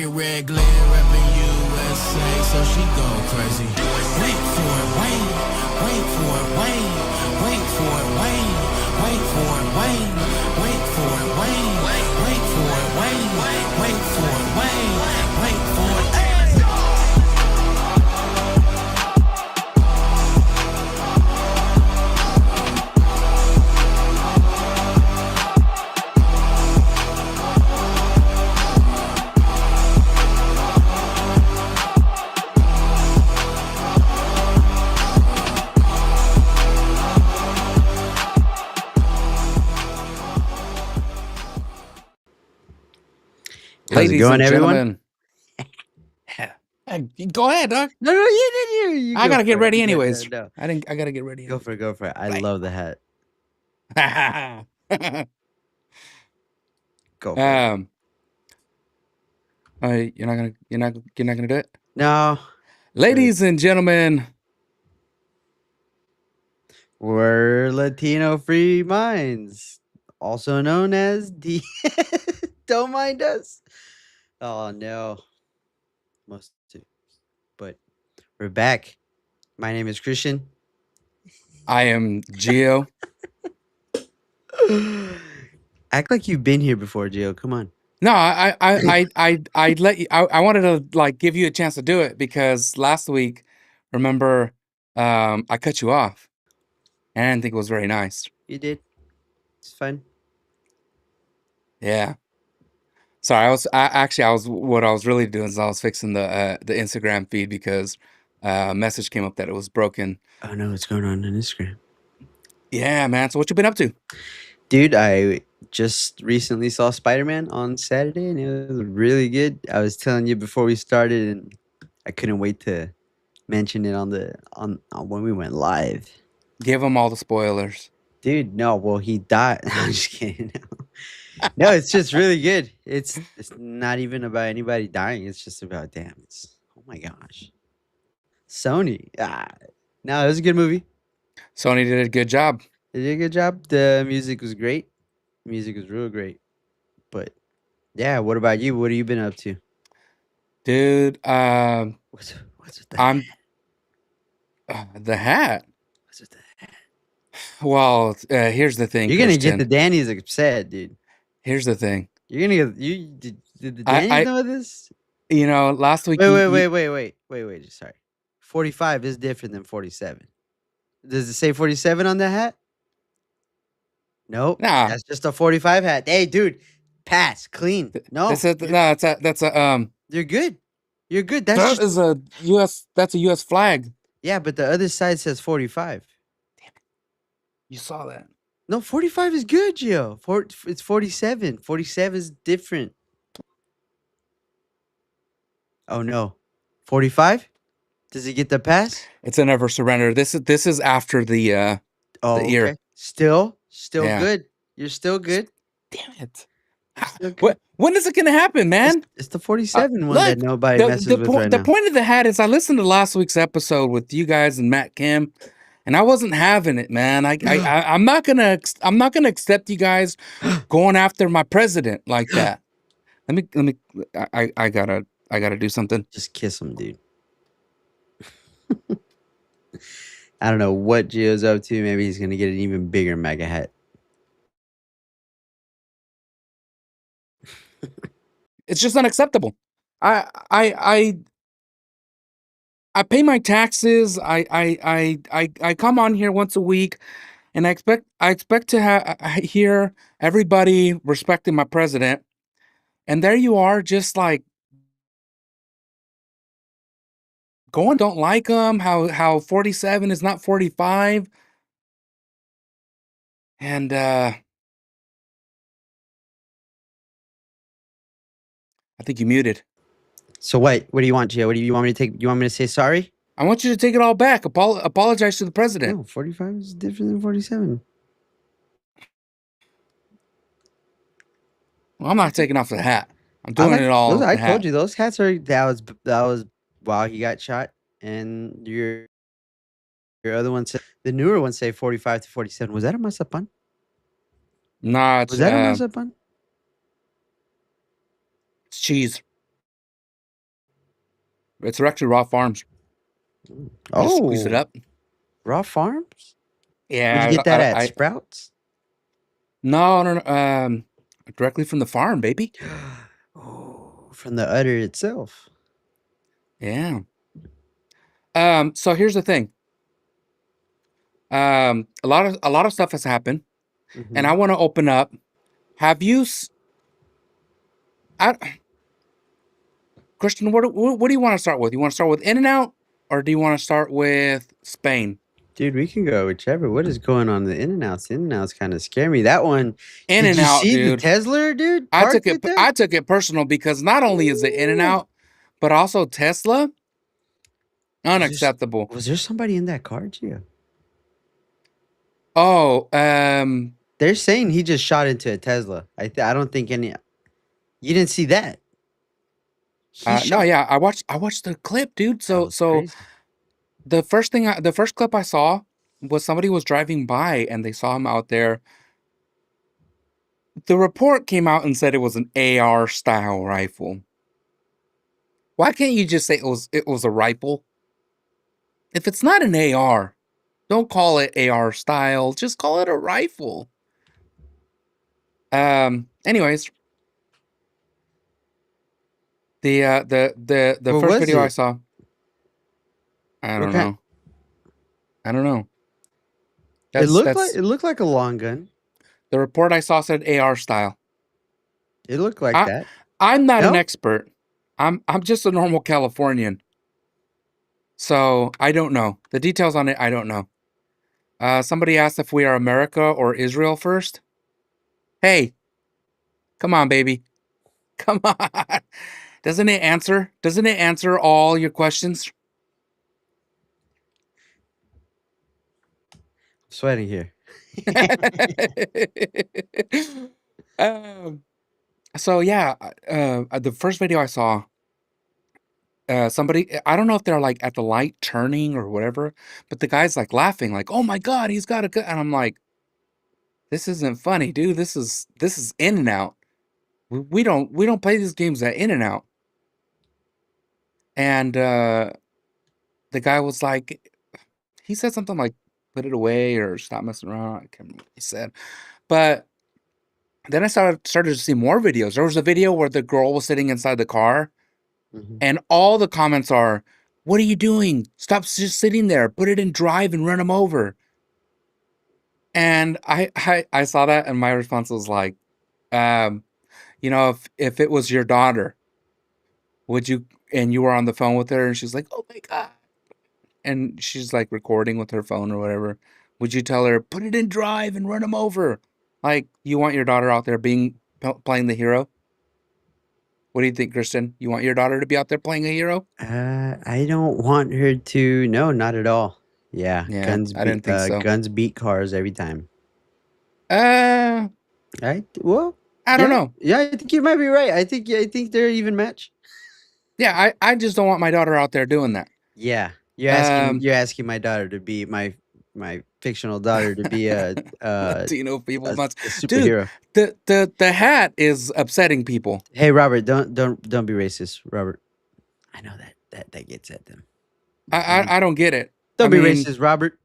pocket red glare, reppin' USA, so she go crazy. Wait for it, wait for it, wait for it, wait for it, wait for it, wait for it, wait for it, wait for it. How's it going, everyone? Gentlemen. Go ahead, Doc. No, you I go gotta get for ready it. anyways. No. I gotta get ready. Go for it. I love the hat. Go for it. You're not gonna do it? No. Ladies and gentlemen, we're Latino Free Minds, also known as D. Don't mind us. Oh no. Most do. But we're back. My name is Christian. I am Gio. Act like you've been here before, Gio. Come on. No, I let you. I wanted to like give you a chance to do it because last week, remember, I cut you off, and I didn't think it was very nice. You did. It's fine. Yeah. Sorry, what I was really doing is I was fixing the Instagram feed because a message came up that it was broken. Oh no, what's going on Instagram? Yeah, man. So what you been up to? Dude, I just recently saw Spider-Man on Saturday and it was really good. I was telling you before we started and I couldn't wait to mention it on when we went live. Give them all the spoilers. Dude, no, well he died. I'm just kidding. No, it's just really good. It's not even about anybody dying. It's just about oh my gosh. Sony. No, it was a good movie. Sony did a good job. They did a good job. The music was great. Music was real great. But yeah, what about you? What have you been up to? Dude, what's with the hat? The hat. What's with the hat? Well, here's the thing. You're gonna get the Danny's upset, dude. Here's the thing. You're gonna get did the Danny's know this? You know, last week. Wait. Sorry. 45 is different than 47. Does it say 47 on the hat? Nope. Nah. That's just a 45 hat. Hey, dude, pass, clean. No. That's a You're good. You're good. That's a US flag. Yeah, but the other side says 45. Damn it. You saw that. No, 45 is good, Gio. It's 47. 47 is different. Oh no. 45? Does he get the pass? It's a never surrender. This is after the year. Still good. You're still good. Damn it. When is it gonna happen, man? It's the 47 one that nobody messes with right now. The point of the hat is I listened to last week's episode with you guys and Matt Kim, and I wasn't having it, man. I'm not gonna accept you guys going after my president like that. I gotta do something. Just kiss him, dude. I don't know what Gio's up to. Maybe he's gonna get an even bigger mega hat. It's just unacceptable. I pay my taxes. I come on here once a week, and I expect to hear everybody respecting my president, and there you are, just like don't like him. How 47 is not 45, and I think you muted. So what? What do you want, Gio? What do you want me to take? You want me to say sorry? I want you to take it all back. Apologize to the president. No, 45 is different than 47. Well, I'm not taking off the hat. I'm doing it all. I told you those hats are that was while he got shot, and your other one said the newer ones say 45 to 47. Was that a masapan? Nah, was that a masapan? It's cheese. It's actually raw farms. You just squeeze it Oh, up. raw farms? Yeah. Would you get that at Sprouts? No. Directly from the farm, baby. Oh, from the udder itself. Yeah. So here's the thing. A lot of stuff has happened, and I Mhm. want to open up. Have you, Christian? What do you want to start with? You want to start with In-N-Out, or do you want to start with Spain? Dude, we can go whichever. What is going on in the In-N-Outs? The In-N-Outs kind of scare me. That one. Did you In-N-Out, see the dude. Tesla, dude? I took Parked it. right there? I took it personal because not only is it Ooh. In-N-Out, but also Tesla. Unacceptable. Was there somebody in that car, Gio? Oh, They're saying he just shot into a Tesla. I don't think any. You didn't see that. He no, shot. yeah, I watched the clip, dude. That So was crazy. the first clip I saw was somebody was driving by and they saw him out there. The report came out and said it was an AR style rifle. Why can't you just say it was a rifle? If it's not an AR, don't call it AR style. Just call it a rifle. Anyways, the What first was video I it? saw, I What don't kind? know. I don't know. It That's looked like a long gun. the report I saw said AR style. It looked like that. I'm not an No? expert. I'm just a normal Californian. So I don't know. The details on it, I don't know. Somebody asked if we are America or Israel first. Hey, come on, baby. Come on. Doesn't it answer all your questions? I'm sweating here. So yeah, the first video I saw, somebody, I don't know if they're like at the light turning or whatever, but the guy's like laughing, like, "Oh my God, he's got a gun," and I'm like, "This isn't funny, dude. This is In-N-Out. We don't play these games at In-N-Out." And the guy was like, he said something like, "Put it away" or "Stop messing around." I can't remember what he said, but then I started to see more videos. There was a video where the girl was sitting inside the car, Mhm. and all the comments are, "What are you doing? Stop just sitting there. Put it in drive and run him over." And I saw that, and my response was like, if it was your daughter, would you? And you were on the phone with her, and she's like, "Oh my God," and she's like recording with her phone or whatever. Would you tell her, "Put it in drive and run him over"? Like, you want your daughter out there playing the hero? What do you think, Kristen? You want your daughter to be out there playing a hero? I don't want her to. No, not at all. Yeah, Yeah, I didn't think so. guns beat cars every time. Uh, Well, I don't know. yeah. I think you might be right. I think they're even match. Yeah, I just don't want my daughter out there doing that. Yeah, Um, you're asking my daughter to be my fictional daughter to be Latino people must, a dude. superhero. The hat is upsetting people. Hey, Robert, don't be racist, Robert. I know that gets at them. I don't get it. Don't I be mean, racist, Robert.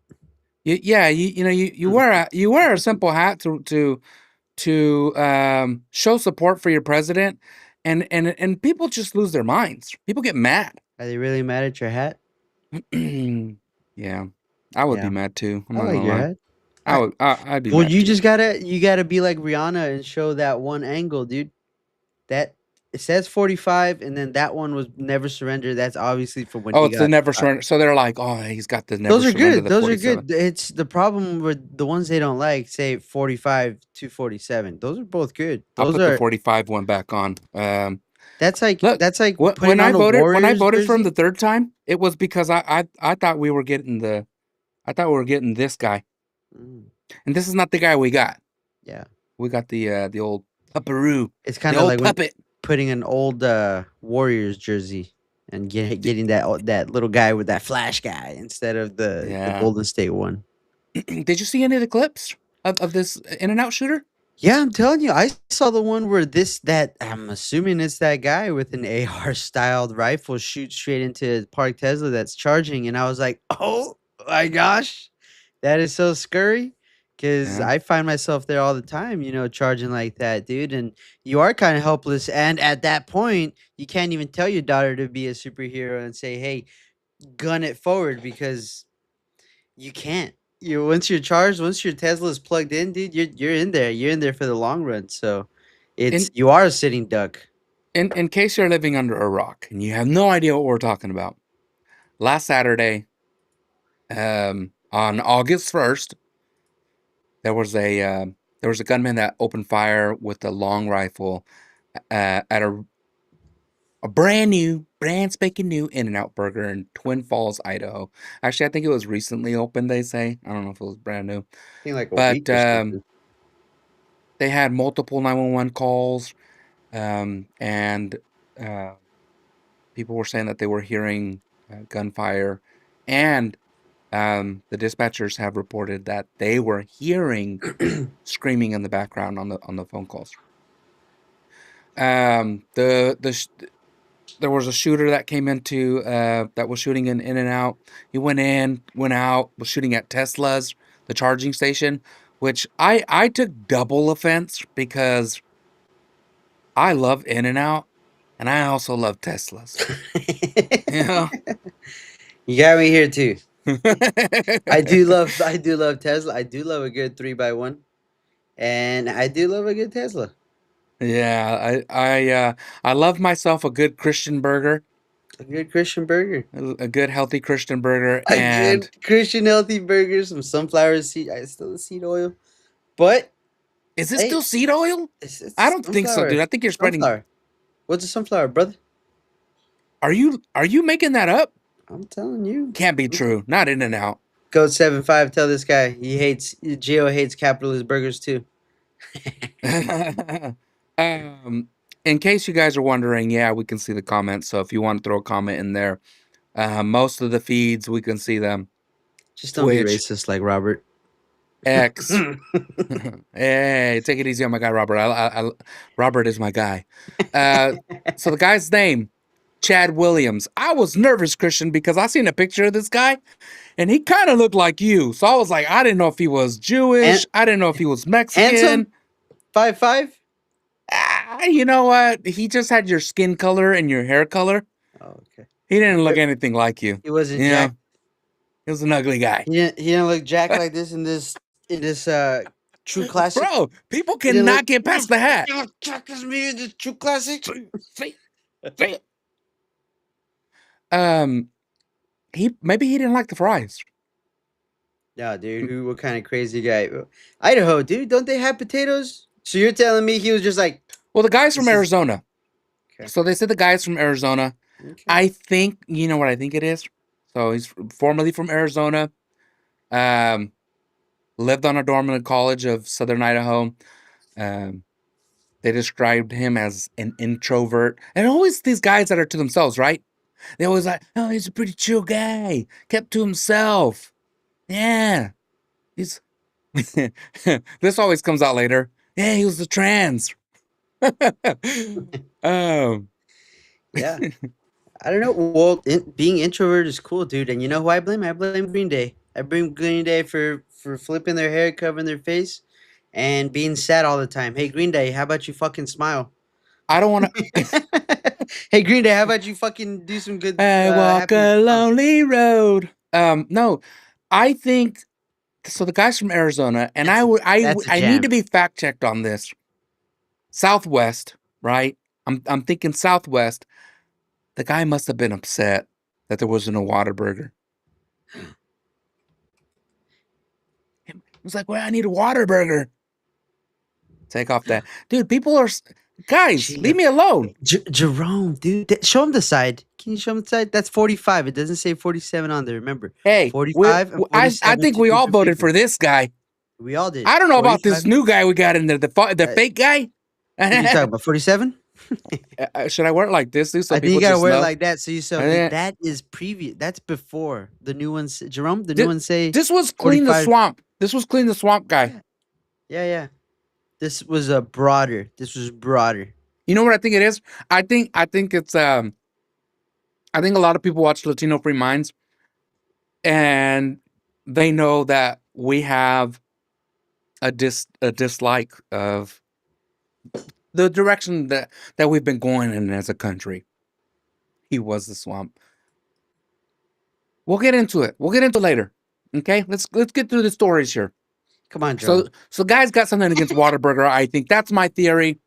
you wear a simple hat to show support for your president, and people just lose their minds. People get mad. Are they really mad at your hat? Yeah, I would be Yeah, mad too. I'm I not like gonna your lie. hat. I, I'd be well, mad too. you gotta be like Rihanna and show that one angle, dude. That it says 45, and then that one was never surrender. That's obviously from when Oh, he it's the got. never surrender. So they're like, oh, he's got the never Those are surrender, good. the Those are 47. good. It's the problem with the ones they don't like. Say 45 to 47. Those are both good. I'll Those put the are. 45 one back on. Look, That's like when putting on a when I Warriors voted for him the jersey. third time, it was because I thought we were getting this guy, Mm, and this is not the guy we got. yeah, We got the old pupperoo, it's the kind of old like when puppet. putting an old Warriors jersey and getting that little guy with that flash guy instead of the Yeah. Golden State one. Did you see any of the clips of this In-N-Out shooter? Yeah, I'm telling you, I saw the one where that I'm assuming it's that guy with an AR styled rifle shoots straight into a parked Tesla that's charging, and I was like, oh my gosh, that is so scary. Cause Yeah. I find myself there all the time, charging like that, dude. And you are kind of helpless. And at that point, you can't even tell your daughter to be a superhero and say, hey, gun it forward because you can't. Once you're charged, once your Tesla is plugged in, dude, you're in there. You're in there for the long run. So In you are a sitting duck. in case you're living under a rock and you have no idea what we're talking about, last Saturday, on August 1st, there was a gunman that opened fire with a long rifle at a brand spanking new In-N-Out burger in Twin Falls, Idaho. Actually, I think it was recently opened, they say. I don't know if it was brand new. I think like a week But or something. they had multiple 911 calls, and uh, people were saying that they were hearing gunfire, and the dispatchers have reported that they were hearing screaming in the background on the phone calls. There was a shooter that came into that was shooting in and out. He went in, went out, was shooting at Tesla's, the charging station, which I took double offense because I love In and Out, and I also love Teslas. You know. You got me here too. I do love Tesla. I do love a good 3x1. And I do love a good Tesla. Yeah, I love myself a good Christian burger, A good Christian burger. a good healthy Christian burger, A and good Christian healthy burger, some sunflower seed. I still the seed oil. But is it hey, still seed oil? I it's don't think so, dude. sunflower. I think you're spreading. Sunflower. What's a sunflower, brother? Are you making that up? I'm telling you. Can't be true. Not In and Out. Code 75, tell this guy Gio hates capitalist burgers too. In case you guys are wondering, yeah, we can see the comments. So if you want to throw a comment in there, most of the feeds we can see them. Just don't be Twitch, racist like Robert. X. Hey, take it easy on my guy Robert. Robert is my guy. So the guy's name, Chad Williams. I was nervous, Christian, because I seen a picture of this guy, and he kind of looked like you. So I was like, I didn't know if he was Jewish. I didn't know if he was Mexican. Handsome? 5'5"? You know what? He just had your skin color and your hair color. Oh, okay. He didn't look anything like you. He wasn't You Jack. know, he was an ugly guy. He didn't look Jack like this in this true classic. Bro, people He didn't cannot get past the hat. He didn't look Jack as me in the true classic. See it. Maybe he didn't like the fries. No, dude. What kind of crazy guy? Idaho, dude. Don't they have potatoes? So you're telling me he was just like, Well, the guy's from this is Arizona. okay. So they said the guy's from Arizona. Okay. I think, you know what I think it is? So he's formerly from Arizona. Lived on a dorm in a college of Southern Idaho. They described him as an introvert. And always these guys that are to themselves, right? They always like, oh, he's a pretty chill guy. Kept to himself. Yeah. He's this always comes out later. Yeah, he was a trans. um Yeah. I don't know. Well, being introvert is cool, dude. And you know who I blame? I blame Green Day. I blame Green Day for flipping their hair, covering their face, and being sad all the time. Hey, Green Day, how about you fucking smile? I don't want to. Hey, Green Day, how about you fucking do some good? I walk happy a songs? lonely road. No, I think so. The guy's from Arizona, and That's a I jam. need to be fact checked on this. Southwest, right? I'm thinking Southwest. The guy must have been upset that there wasn't a Whataburger. He was like, "Well, I need a Whataburger." Take off that, dude. People are guys. Leave me alone. Jerome, dude, show him the side. Can you show him the side? That's 45. It doesn't say 47 on there. Remember, Hey, 45 and I 47 think to we be all voted for particular. this guy. We all did. I don't know about this 45. new guy we got in there, the fake guy. What are you talking about? 47? Should I wear it like this, dude, so I think people you gotta just wear it know? like that. So you saw that is previous. That's before the new ones. Jerome, the new ones say This was Clean the 45. Swamp. This was Clean the Swamp guy. Yeah, yeah. This was a broader. This was broader. You know what I think it is? I think it's I think a lot of people watch Latino Free Minds and they know that we have a dislike of the direction that we've been going in as a country. He was the swamp. We'll get into it. We'll get into it later. Okay, let's get through the stories here. Come on, So John. so guy's got something against Whataburger. I think that's my theory.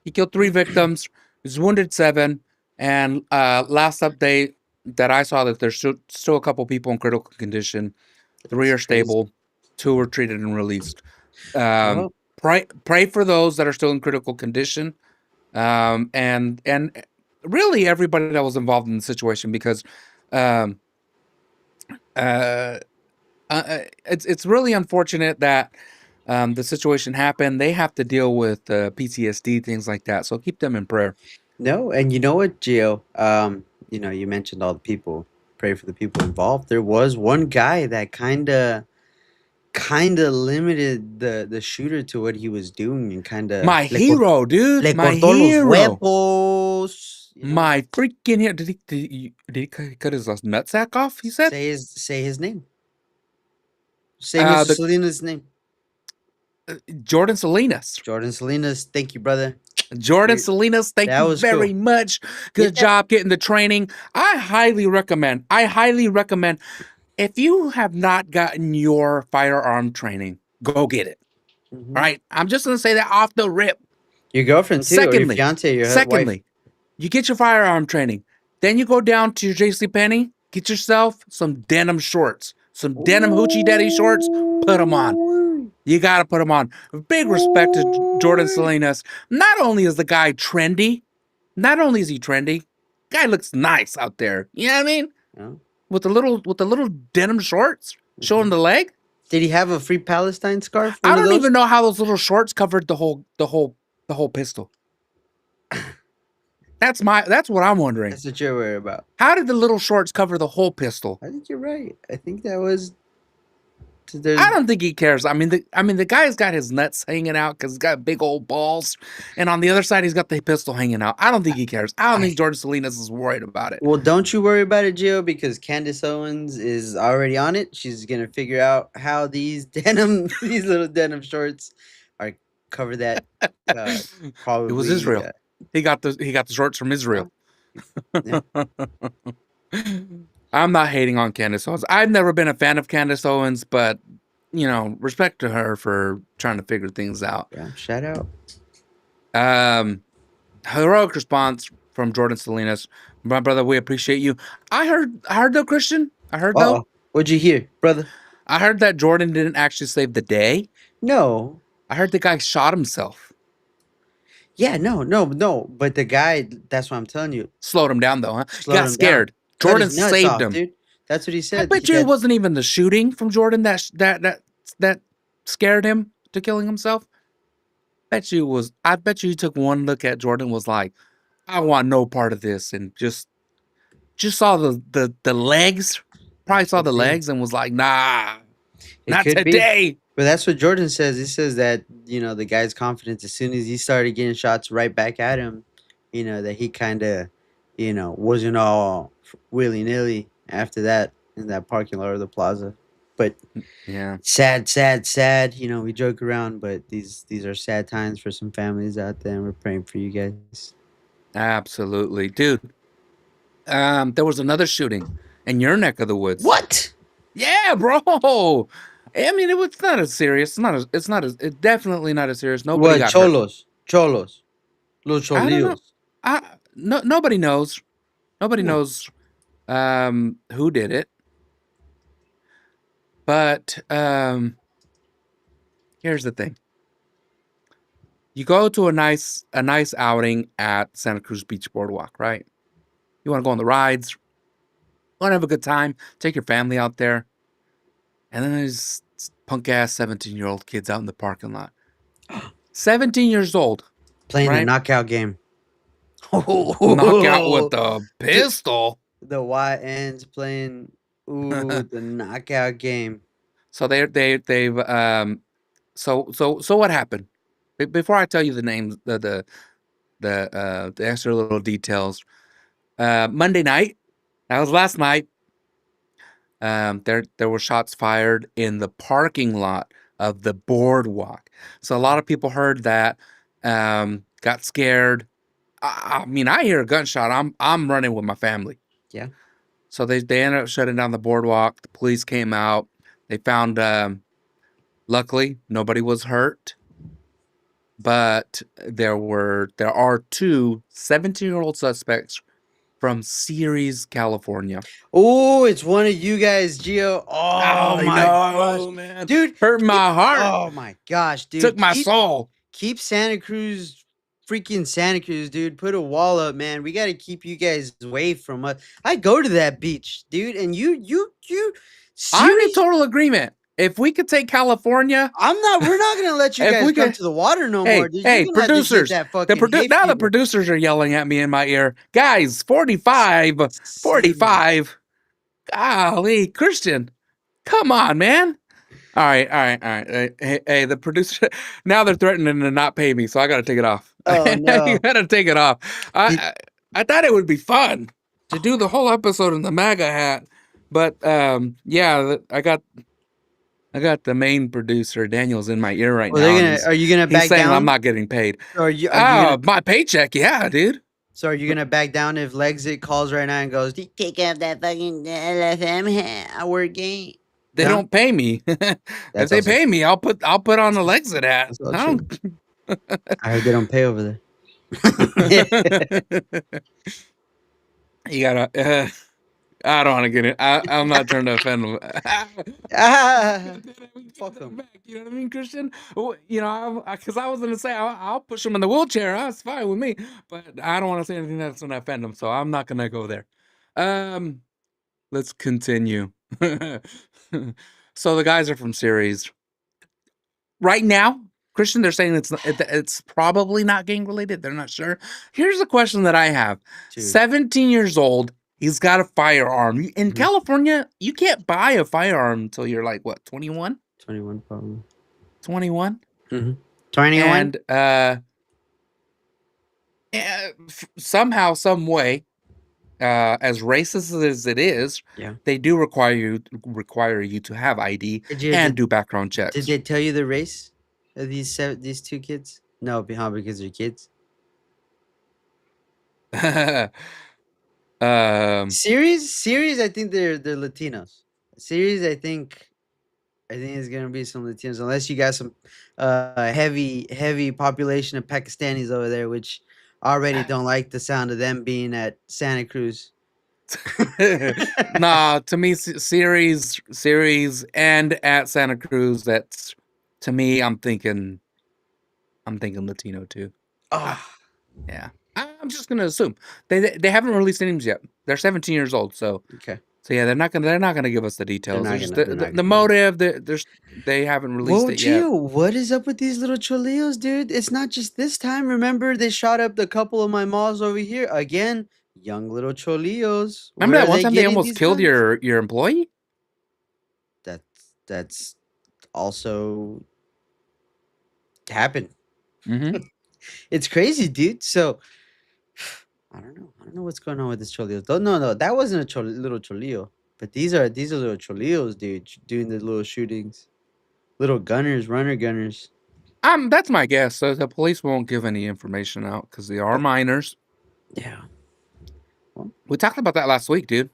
He killed 3 victims. He's wounded 7. And last update that I saw that there's still a couple people in critical condition. 3 That's are crazy. stable. 2 were treated and released. Well, Pray for those that are still in critical condition. And really everybody that was involved in the situation because um, it's really unfortunate that the situation happened. They have to deal with PTSD, things like that. So keep them in prayer. no, and you know what, Gio? You mentioned all the people. Pray for the people involved. There was one guy that kind of limited the shooter to what he was doing and kind of My hero, dude. le My cortó los hero. huevos. My freaking hero. Did he cut his nutsack off? He said. Say his name. Say Uh, Mr. the Salinas' name. Jordan Salinas. Jordan Salinas. Thank you, brother. Jordan You're- Salinas, thank that you was very cool. much. Good Yeah. job getting the training. I highly recommend. If you have not gotten your firearm training, go get it. Mhm. All right. I'm just gonna say that off the rip. Your girlfriend too, or your Secondly, fiance, your wife. secondly, you get your firearm training. Then you go down to your JCPenney, get yourself some denim shorts, some denim Hoochie Daddy shorts. Put them on. Ooh. You got to put them on. Big respect to Jordan Salinas. Not only is the guy trendy, not only is he trendy, guy looks nice out there. You know what I mean? Yeah. With the little denim shorts showing the leg. Did he have a Free Palestine scarf? I One of don't those? even know how those little shorts covered the whole pistol. That's what I'm wondering. That's what you're worried about. How did the little shorts cover the whole pistol? I think you're right. I think that was. I don't think he cares. I mean, the guy's got his nuts hanging out because he's got big old balls, and on the other side, he's got the pistol hanging out. I don't think he cares. I don't think Jordan Salinas is worried about it. Well, don't you worry about it, Gio, because Candace Owens is already on it. She's gonna figure out how these little denim shorts are cover that. Probably It was Israel. He got the shorts from Israel. Yeah. I'm not hating on Candace Owens. I've never been a fan of Candace Owens, but respect to her for trying to figure things out. Yeah, shout out. Heroic response from Jordan Salinas. My brother, we appreciate you. I heard though, Christian. Uh-oh. What'd you hear, brother? I heard that Jordan didn't actually save the day. No. I heard the guy shot himself. Yeah, no. But the guy, that's what I'm telling you. Slowed him down though, huh? Slowed Got him scared. down. Cut Jordan his nuts saved off, him. dude. That's what he said. I bet you it wasn't even the shooting from Jordan that scared him to killing himself. I bet you he took one look at Jordan, was like, I want no part of this, and just saw the legs. Probably saw the legs and was like, nah, not today. But that's what Jordan says. He says that, the guy's confidence, as soon as he started getting shots right back at him, that he kind of, wasn't all willy-nilly after that in that parking lot or the plaza. But yeah, sad. We joke around, but these are sad times for some families out there, and we're praying for you guys. absolutely, dude. There was another shooting in your neck of the woods. What? Yeah, bro. I mean, it's not as serious. It's definitely not as serious. Nobody got hurt. Cholos, los I don't know. cholillos. Nobody knows. Nobody Yeah. knows who did it. But here's the thing. You go to a nice outing at Santa Cruz Beach Boardwalk, right? You want to go on the rides. You want to have a good time. Take your family out there. And then there's punk ass 17-year-old kids out in the parking lot. 17 years old. Playing right? a knockout game. Knockout with the pistol. The YN's playing the knockout game. So they've so what happened? before I tell you the names, the extra little details. Monday night, that was last night. There were shots fired in the parking lot of the boardwalk. So a lot of people heard that, got scared. I mean, I hear a gunshot. I'm running with my family. Yeah. So they ended up shutting down the boardwalk. The police came out. They found, luckily, nobody was hurt. But there are two 17-year-old suspects from Ceres, California. Oh, it's one of you guys, Gio. Oh I my know, gosh, man. dude, Hurt my heart. Oh my gosh, dude. Took my soul. Keep Santa Cruz, freaking Santa Cruz, dude. Put a wall up, man. We got to keep you guys away from us. I go to that beach, dude, and you. I'm in Serious? total agreement. If we could take California, We're not gonna let you If guys we come could- to the water no hey, more, dude. hey, You're gonna have to get producers. that The fucking hay now the fever. producers are yelling at me in my ear. Guys, 45. Golly, Christian, come on, man. All right. Hey, the producer. Now they're threatening to not pay me, so I got to take it off. Oh no. You got to take it off. I thought it would be fun to do the whole episode in the MAGA hat, but yeah, I got the main producer Daniel's in my ear right Well, now. are you gonna He's back saying down? I'm not getting paid. Are you gonna, my paycheck, yeah, dude. so are you gonna back down if Lexit calls right now and goes, "Take off that fucking LFM hat, we're gay"? They No? don't pay me. If That's they also pay me, I'll put on the Lexit hat. That's all I don't. I heard they don't pay over there. You gotta. I don't want to get it. I'm not trying to offend them. Fuck 'em. You know what I mean, Christian? You know, because I was gonna say I'll push him in the wheelchair. That's fine with me, but I don't want to say anything that's gonna offend him, so I'm not gonna go there. Let's continue. So the guys are from Ceres. Right now, Christian, they're saying it's probably not gang related. They're not sure. Here's the question that I have: Dude. 17 years old. He's got a firearm. In Mhm. California, you can't buy a firearm until you're like what, 21? 21 probably. 21? 21? And somehow, some way, as racist as it is, Yeah. they do require you to have ID and do background checks. Did they tell you the race of these two kids? No, because they're kids. Series, I think they're Latinos. Series, I think it's gonna be some Latinos, unless you got some heavy population of Pakistanis over there, which already don't like the sound of them being at Santa Cruz. Nah, to me, Ceres, and at Santa Cruz. That's, to me, I'm thinking Latino too. Oh, Yeah, I'm just gonna assume they haven't released names yet. They're 17 years old, so okay. so yeah, they're not gonna give us the details. not There's gonna- the, they're not the gonna. motive. They haven't released Whoa, it yet. Gio, what is up with these little cholios, dude? It's not just this time. Remember, they shot up the couple of my malls over here again. Young little cholios. Remember Where that are one time they getting almost these killed guns? your employee? That's also happened. Mm-hmm. It's crazy, dude. So I don't know what's going on with this cholio. No, that wasn't a little cholio. But these are little cholios, dude, doing the little shootings. Little gunners, runner gunners. That's my guess. So the police won't give any information out because they are minors. Yeah. We talked about that last week, dude.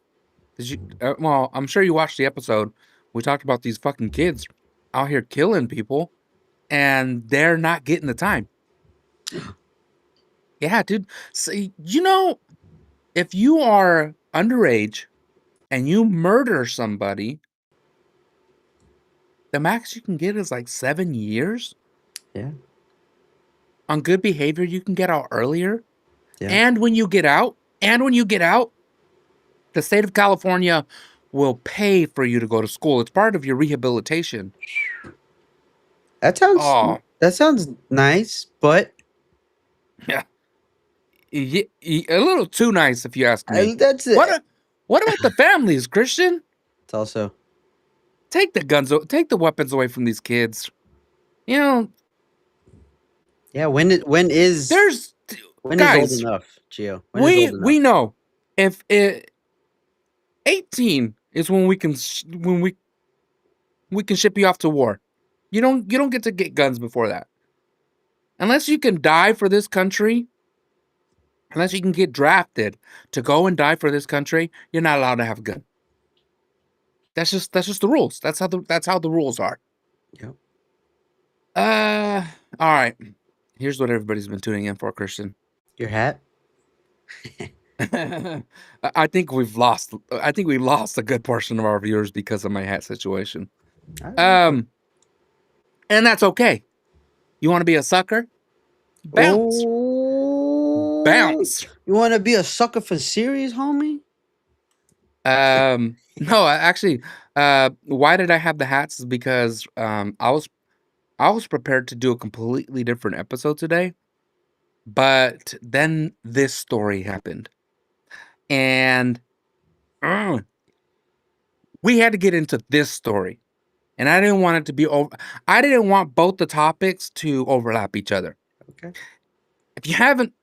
Did you? Well, I'm sure you watched the episode. We talked about these fucking kids out here killing people, and they're not getting the time. Yeah, dude. So, you know, if you are underage and you murder somebody, the max you can get is like 7 years. Yeah. On good behavior, you can get out earlier. Yeah. And when you get out, the state of California will pay for you to go to school. It's part of your rehabilitation. That sounds nice, but Yeah. A little too nice, if you ask me. that's it. What about the families, Christian? It's also Take the weapons away from these kids. You know, Yeah, when is There's old guys. enough, Gio? When is old enough? We know if 18 is when we can we can ship you off to war. You don't get to get guns before that. Unless you can die for this country, unless you can get drafted to go and die for this country, you're not allowed to have a gun. That's just the rules. That's how the rules are. Yep. All right. Here's what everybody's been tuning in for, Christian. Your hat? I think we lost a good portion of our viewers because of my hat situation. And that's okay. You want to be a sucker? Bounce. Oh, Bounce. You want to be a sucker for series, homie? No, actually, why did I have the hats is because I was prepared to do a completely different episode today, but then this story happened. And we had to get into this story. And I didn't want it to be I didn't want both the topics to overlap each other. Okay. If you haven't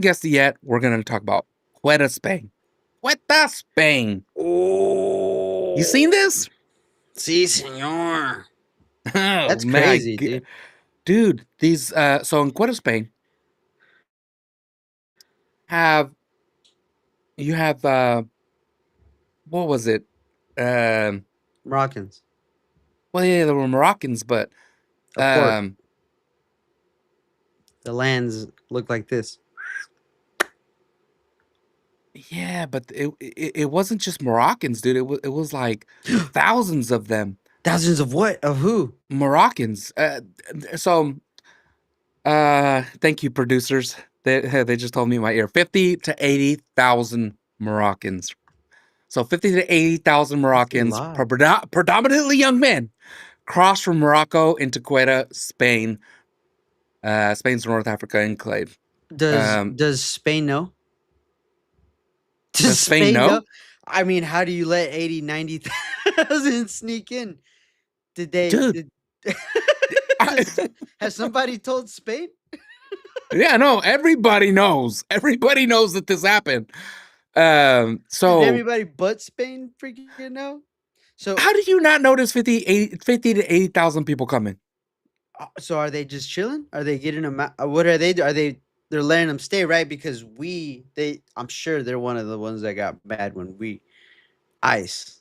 guessed it yet, we're gonna talk about Quetta Spain. Quetta Spain. Oh, You seen this? Sí, señor. Oh, That's crazy, dude. Dude, these so in Quetta Spain you have what was it? Moroccans. Well, yeah, there were Moroccans, but The lands look like this. yeah, but it wasn't just Moroccans, dude. It was like thousands of them. Thousands of what? Of who? Moroccans. So thank you, producers. They just told me in my ear 50 to 80,000 Moroccans. So 50 to 80,000 Moroccans, predominantly young men, crossed from Morocco into Quetta, Spain. Spain's North Africa enclave. Does Spain know? Does Spain know? I mean, how do you let 80, 90,000 sneak in? Did they? Dude. Has somebody told Spain? Yeah, no, everybody knows. Everybody knows that this happened. So Did everybody but Spain freaking know? So how do you not notice 50 to 80,000 people coming? So are they just chilling? Are they getting them out? What are they? They're letting them stay, right? Because I'm sure they're one of the ones that got mad when ICE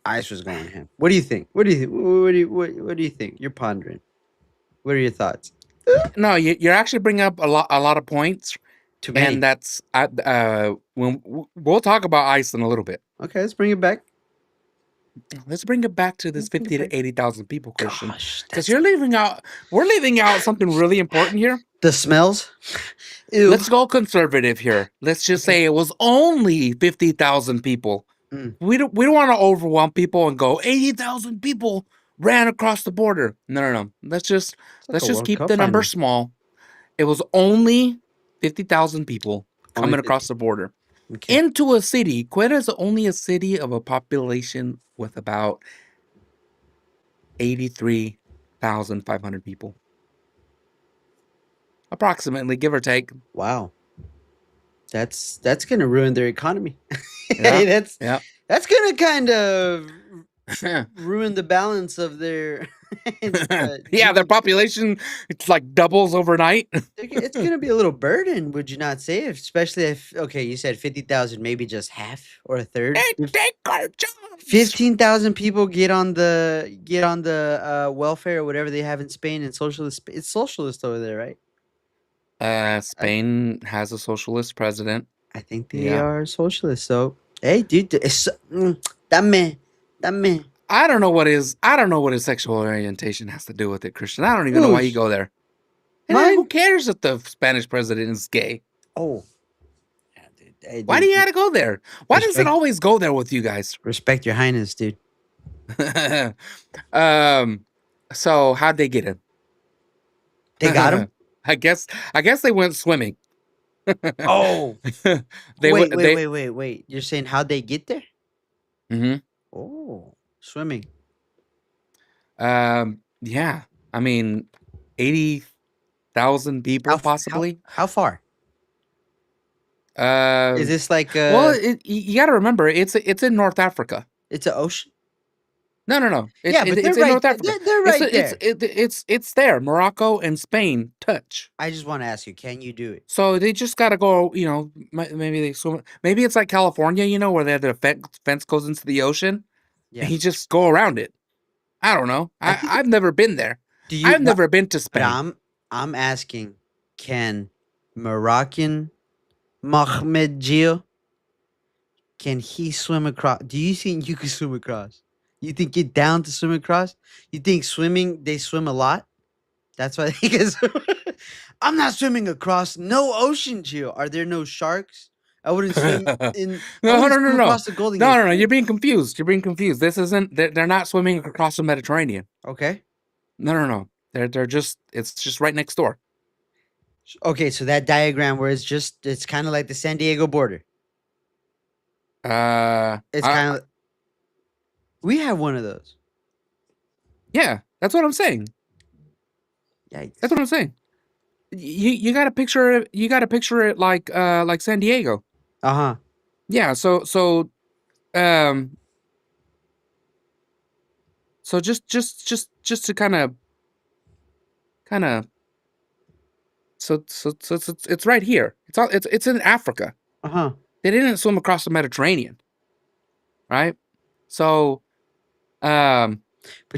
was going ham. What do you think? What do you think? You're pondering. What are your thoughts? No, you're actually bringing up a lot of points. Too many. And that's when we'll talk about ICE in a little bit. Okay, let's bring it back. Let's bring it back to this 50 to 80,000 people, Christian. Because we're leaving out something really important here. The smells. Ew. Let's go conservative here. Let's just say it was only 50,000 people. We don't want to overwhelm people and go 80,000 people ran across the border. No. Let's just keep the number small. It was only 50,000 people coming across the border into a city. Quetta is only a city of a population with about 83,500 people. Approximately, give or take. Wow. That's going to ruin their economy. Yeah. That's going to kind of ruin the balance of their their population, it's like doubles overnight. It's gonna be a little burden, would you not say? Especially if you said 50,000, maybe just half or a third. 15,000 people get on the welfare or whatever they have in Spain and socialist. It's socialist over there, right? Spain has a socialist president. I think they are socialist. So hey, dude, dame. I don't know what his sexual orientation has to do with it, Christian. I don't even know why you go there. And who cares if the Spanish president is gay? Oh. Yeah, dude. Hey, dude. Why do you have to go there? Why does it always go there with you guys? Respect your highness, dude. So how'd they get him? They got him? I guess they went swimming. Oh. Wait. You're saying how'd they get there? Mm-hmm. Oh. Swimming. Yeah. I mean, 80,000 people, How possibly. how far? Uh, Is this like well, you got to remember, it's in North Africa. it's an ocean? No. Yeah, but It's they're in right North Africa. they're right there. It's there. Morocco and Spain touch. I just want to ask you, can you do it? So they just got to go. Maybe they swim. Maybe it's like California, where they have the fence goes into the ocean, Yeah. and you just go around it. I don't know. I think I've never been there. do you I've never been to but Spain. I'm asking, can Moroccan Mohamed Gio, can he swim across? Do you think you can swim across? You think you're down to swim across? You think they swim a lot? That's why they can swim. I'm not swimming across no ocean, Gio. Are there no sharks? I wouldn't swim in. I No, wouldn't no, no, swim no, across the Golden no, Gate no, no. You're Bridge. being confused. You're being confused. This isn't. They're not swimming across the Mediterranean. Okay. No. They're just. It's just right next door. Okay, so that diagram where it's kind of like the San Diego border. It's kind of we have one of those. Yeah, that's what I'm saying. Yikes. That's what I'm saying. You got to picture it. You got to picture it like San Diego. Uh-huh. Yeah. So just to kind of so it's right here. It's in Africa. Uh-huh. They didn't swim across the Mediterranean, right? So But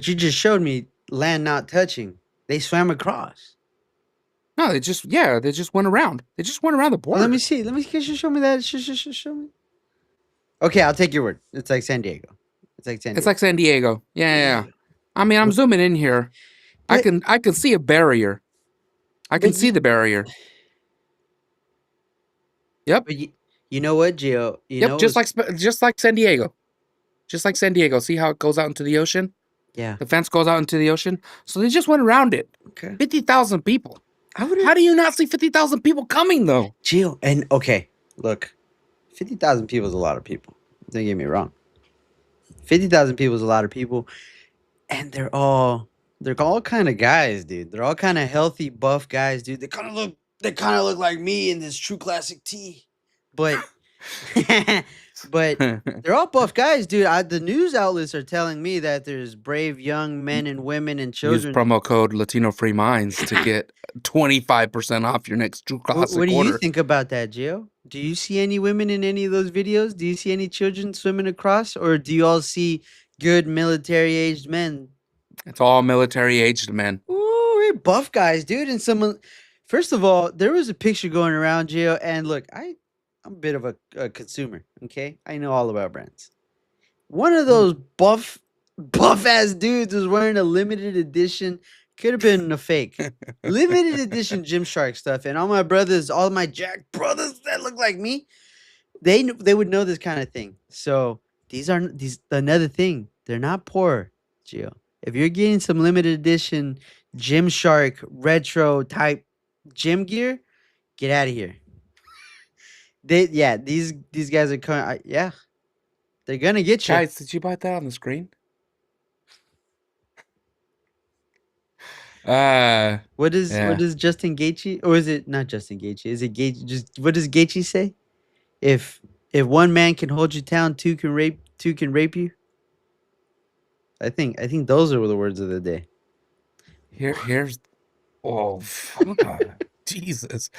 you just showed me land not touching. They swam across. no, they just went around. They just went around the Oh, border. let me see. Let me show me that. Show me. Okay, I'll take your word. It's like San Diego. It's like San Diego. It's like San Diego. Yeah. I mean, I'm But- zooming in here. I But- can see a barrier. I can But see the barrier. Yep. But you know what, Gio? You Yep. know Just what's- like San Diego. Just like San Diego. See how it goes out into the ocean? yeah. The fence goes out into the ocean. So they just went around it. Okay. 50,000 people. I would How do you not see 50,000 people coming though? Gio, and okay, look, 50,000 people is a lot of people. Don't get me wrong. 50,000 people is a lot of people, and they're all kind of guys, dude. They're all kind of healthy, buff guys, dude. They kind of look like me in this True Classic tee, but but they're all buff guys, dude. The news outlets are telling me that there's brave young men and women and Use children. promo code Latino Free Minds to get 25% off your next True Classic What do order. you think about that, Gio? Do you see any women in any of those videos? Do you see any children swimming across, or do you all see good military-aged men? It's all military aged men. Ooh, we're buff guys, dude. And someone, first of all, there was a picture going around, Gio, and look, I'm a bit of a consumer. Okay, I know all about brands. One of those buff ass dudes was wearing a limited edition. Could have been a fake limited edition Gymshark stuff, and all my Jack brothers that look like me, they would know this kind of thing. So these another thing. They're not poor, Gio. If you're getting some limited edition Gymshark retro type gym gear, get out of here. These guys are coming. Yeah, they're gonna get you. Guys, did you buy that on the screen? What does Justin Gaethje, or is it not Justin Gaethje? Is it Gaethje? Just what does Gaethje say? If one man can hold you down, two can rape you. I think those are the words of the day. Here's Jesus.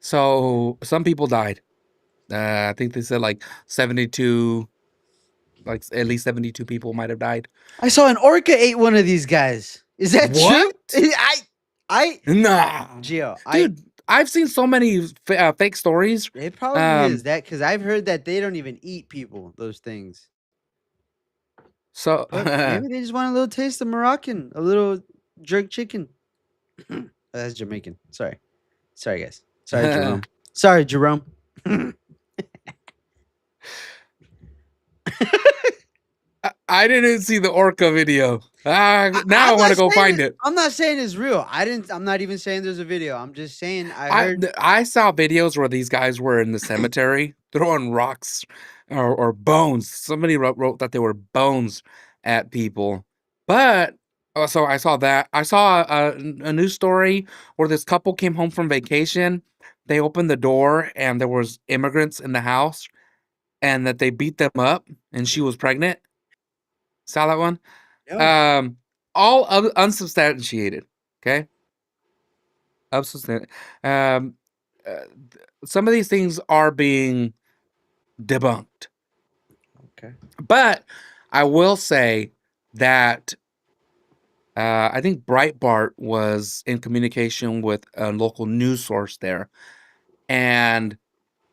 So some people died. I think they said like 72, like at least 72 people might have died. I saw an orca ate one of these guys. Is that What? true? Nah, Gio, dude, I've seen so many fake stories. it probably is that, because I've heard that they don't even eat people. Those things. So But maybe they just want a little taste of Moroccan, a little jerk chicken. That's Jamaican. Sorry, guys. Sorry, Jerome. Sorry, Jerome. I didn't see the orca video. Now I want to go find it. I'm not saying it's real. I'm not even saying there's a video. I'm just saying I heard. I saw videos where these guys were in the cemetery throwing rocks or bones. Somebody wrote that they were bones at people, but Oh, so I saw that. I saw a news story where this couple came home from vacation. They opened the door and there was immigrants in the house, and that they beat them up, and she was pregnant. Saw that one? No. Um, all unsubstantiated. Okay, unsubstantiated. Um, some of these things are being debunked, Okay. but I will say that I think Breitbart was in communication with a local news source there, and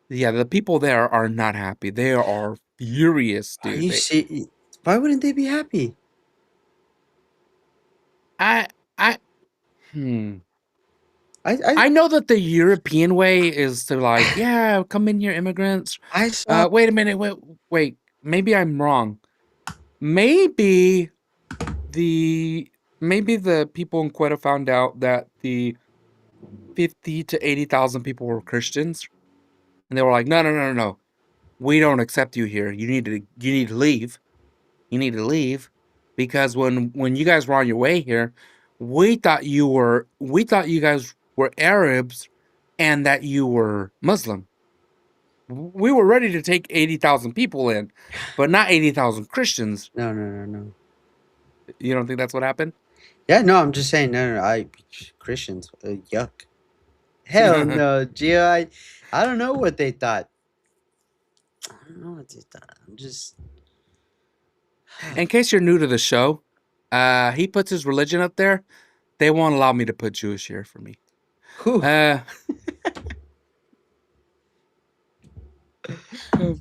yeah, the people there are not happy. They are furious, Are dude. you see? Why wouldn't they be happy? I, I, hmm. I I know that the European way is to like, yeah, come in here, immigrants. I saw. Wait a minute, wait. Maybe I'm wrong. Maybe the maybe the people in Quetta found out that the 50 to 80,000 people were Christians, and they were like, no, no, no, no, no. We don't accept you here. You need to leave. You need to leave, because when you guys were on your way here, we thought you guys were Arabs and that you were Muslim. We were ready to take 80,000 people in, but not 80,000 Christians. No, no, no, no. You don't think that's what happened? Yeah, no, I'm just saying. No, no, Christians. Yuck. Hell no, Gio. I don't know what they thought. I don't know what they thought. I'm just. In case you're new to the show, he puts his religion up there. They won't allow me to put Jewish here for me. Whew. Uh,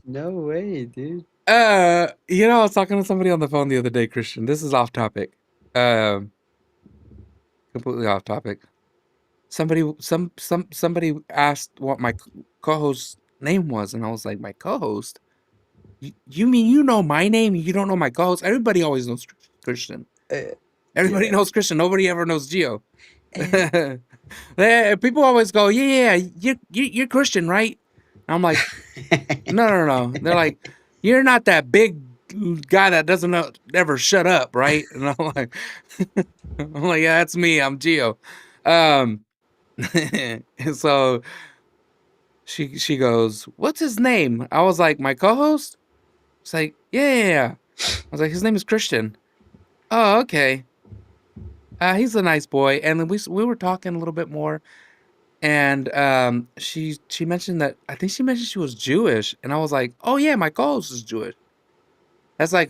No way, dude. I was talking to somebody on the phone the other day, Christian. This is off topic. Completely off topic. Somebody asked what my co-host's name was, and I was like, my co-host? You mean you know my name? You don't know my co-host? Everybody always knows Christian. Everybody Yeah. knows Christian. Nobody ever knows Gio. Eh. People always go, yeah, you're Christian, right? And I'm like, no. They're like, you're not that big guy that doesn't ever shut up, right? And I'm like, yeah, that's me. I'm Gio. And so she goes, what's his name? I was like, my co-host? It's like, yeah. I was like, his name is Christian. Oh, okay. He's a nice boy. And then we were talking a little bit more, and she mentioned that, I think she mentioned she was Jewish, and I was like, oh yeah, my co-host is Jewish. That's oh He's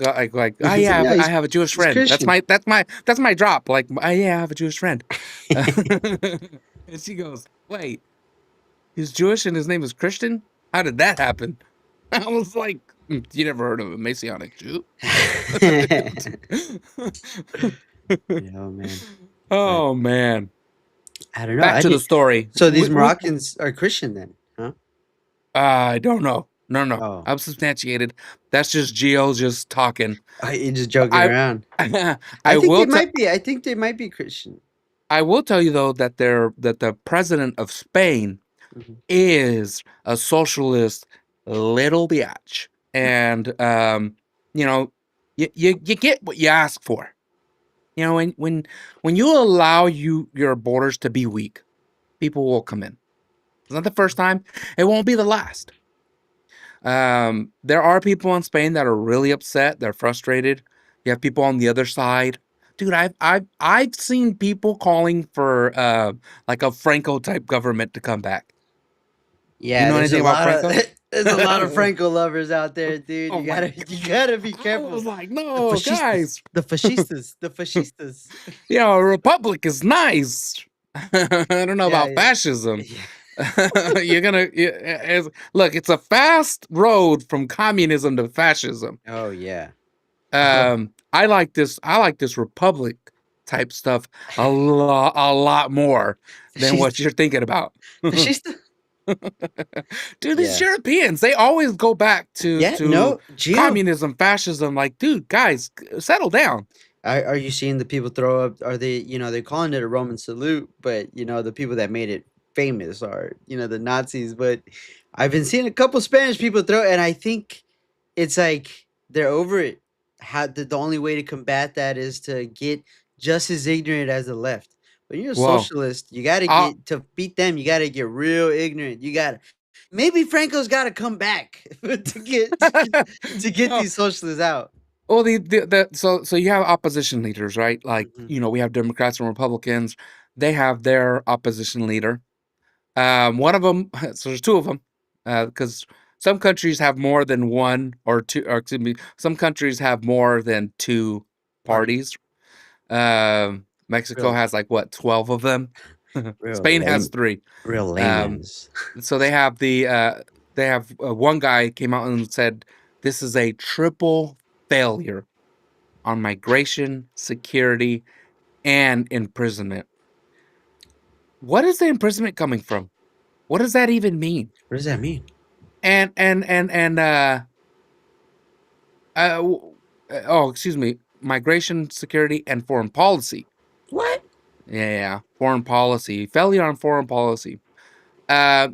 yeah, yeah, I have a Jewish he's friend. Christian. That's my drop. Like, oh yeah, I have a Jewish friend. And she goes, wait, he's Jewish and his name is Christian? How did that happen? I was like, you never heard of a Messianic Jew? Yeah, man. Oh man. I don't know. Back to the story. So these Moroccans are Christian then, huh? I don't know. No. Oh, I'm substantiated. That's just Gio just talking. you're just joking I around. I I think will they might be. I think they might be Christian. I will tell you though that the president of Spain Mhm. is a socialist little biatch. And you know, you get what you ask for. You know, when you allow your borders to be weak, people will come in. It's not the first time. It won't be the last. There are people in Spain that are really upset. They're frustrated. You have people on the other side. Dude, I've seen people calling for like a Franco type government to come back. You Yeah, know anything about Franco? there's a lot of Franco lovers out there, dude. Oh my You gotta be I careful. was like, The no, fascistas, guys. the fascistas, the fascistas. You know, a republic is nice. I don't know about Yeah, fascism. yeah. You're gonna look. It's a fast road from communism to fascism. Oh yeah. I like this. I like this republic type stuff a lot more than what Fascista. you're thinking about. Fascista. Dude, these Yeah. Europeans, they always go back Yeah. to No, Gio. communism, fascism. Like, dude, guys, settle down. Are you seeing the people throw up? Are they, they're calling it a Roman salute, but the people that made it famous are, the Nazis. But I've been seeing a couple Spanish people throw, and I think it's like they're over it. How the only way to combat that is to get just as ignorant as the left. When you're a Whoa. socialist, you got to Uh, get to beat them. You got to get real ignorant. You got to maybe Franco's got to come back to get oh, these socialists out. well, so you have opposition leaders, right? Like, Mhm. we have Democrats and Republicans. They have their opposition leader. One of them, so there's two of them, because some countries have more than one or two, or excuse me, some countries have more than two Parties, parties. Mexico real, has like what, 12 of them. real Spain has lame, 3. real Um, layman's. so they have one guy came out and said this is a triple failure on migration, security, and imprisonment. What is the imprisonment coming from? What does that even mean? What does that mean? And excuse me, migration, security, and foreign policy. What? Yeah, foreign policy, failure on foreign policy. Uh,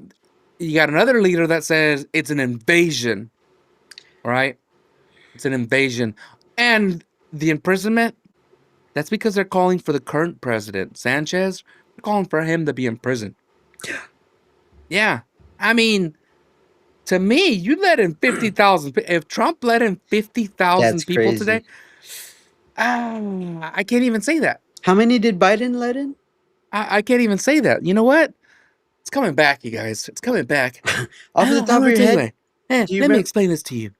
you got another leader that says it's an invasion, right? It's an invasion, and the imprisonment. That's because they're calling for the current president, Sanchez. They're calling for him to be in prison. Yeah, I mean, to me, you let in 50,000. If Trump let in 50,000 That's people crazy. today, I can't even say that. How many did Biden let in? I can't even say that. You know what? It's coming back, you guys. It's coming back. Off of the I'm top of gonna your tell you head, what. do you Let me remember? explain this to you.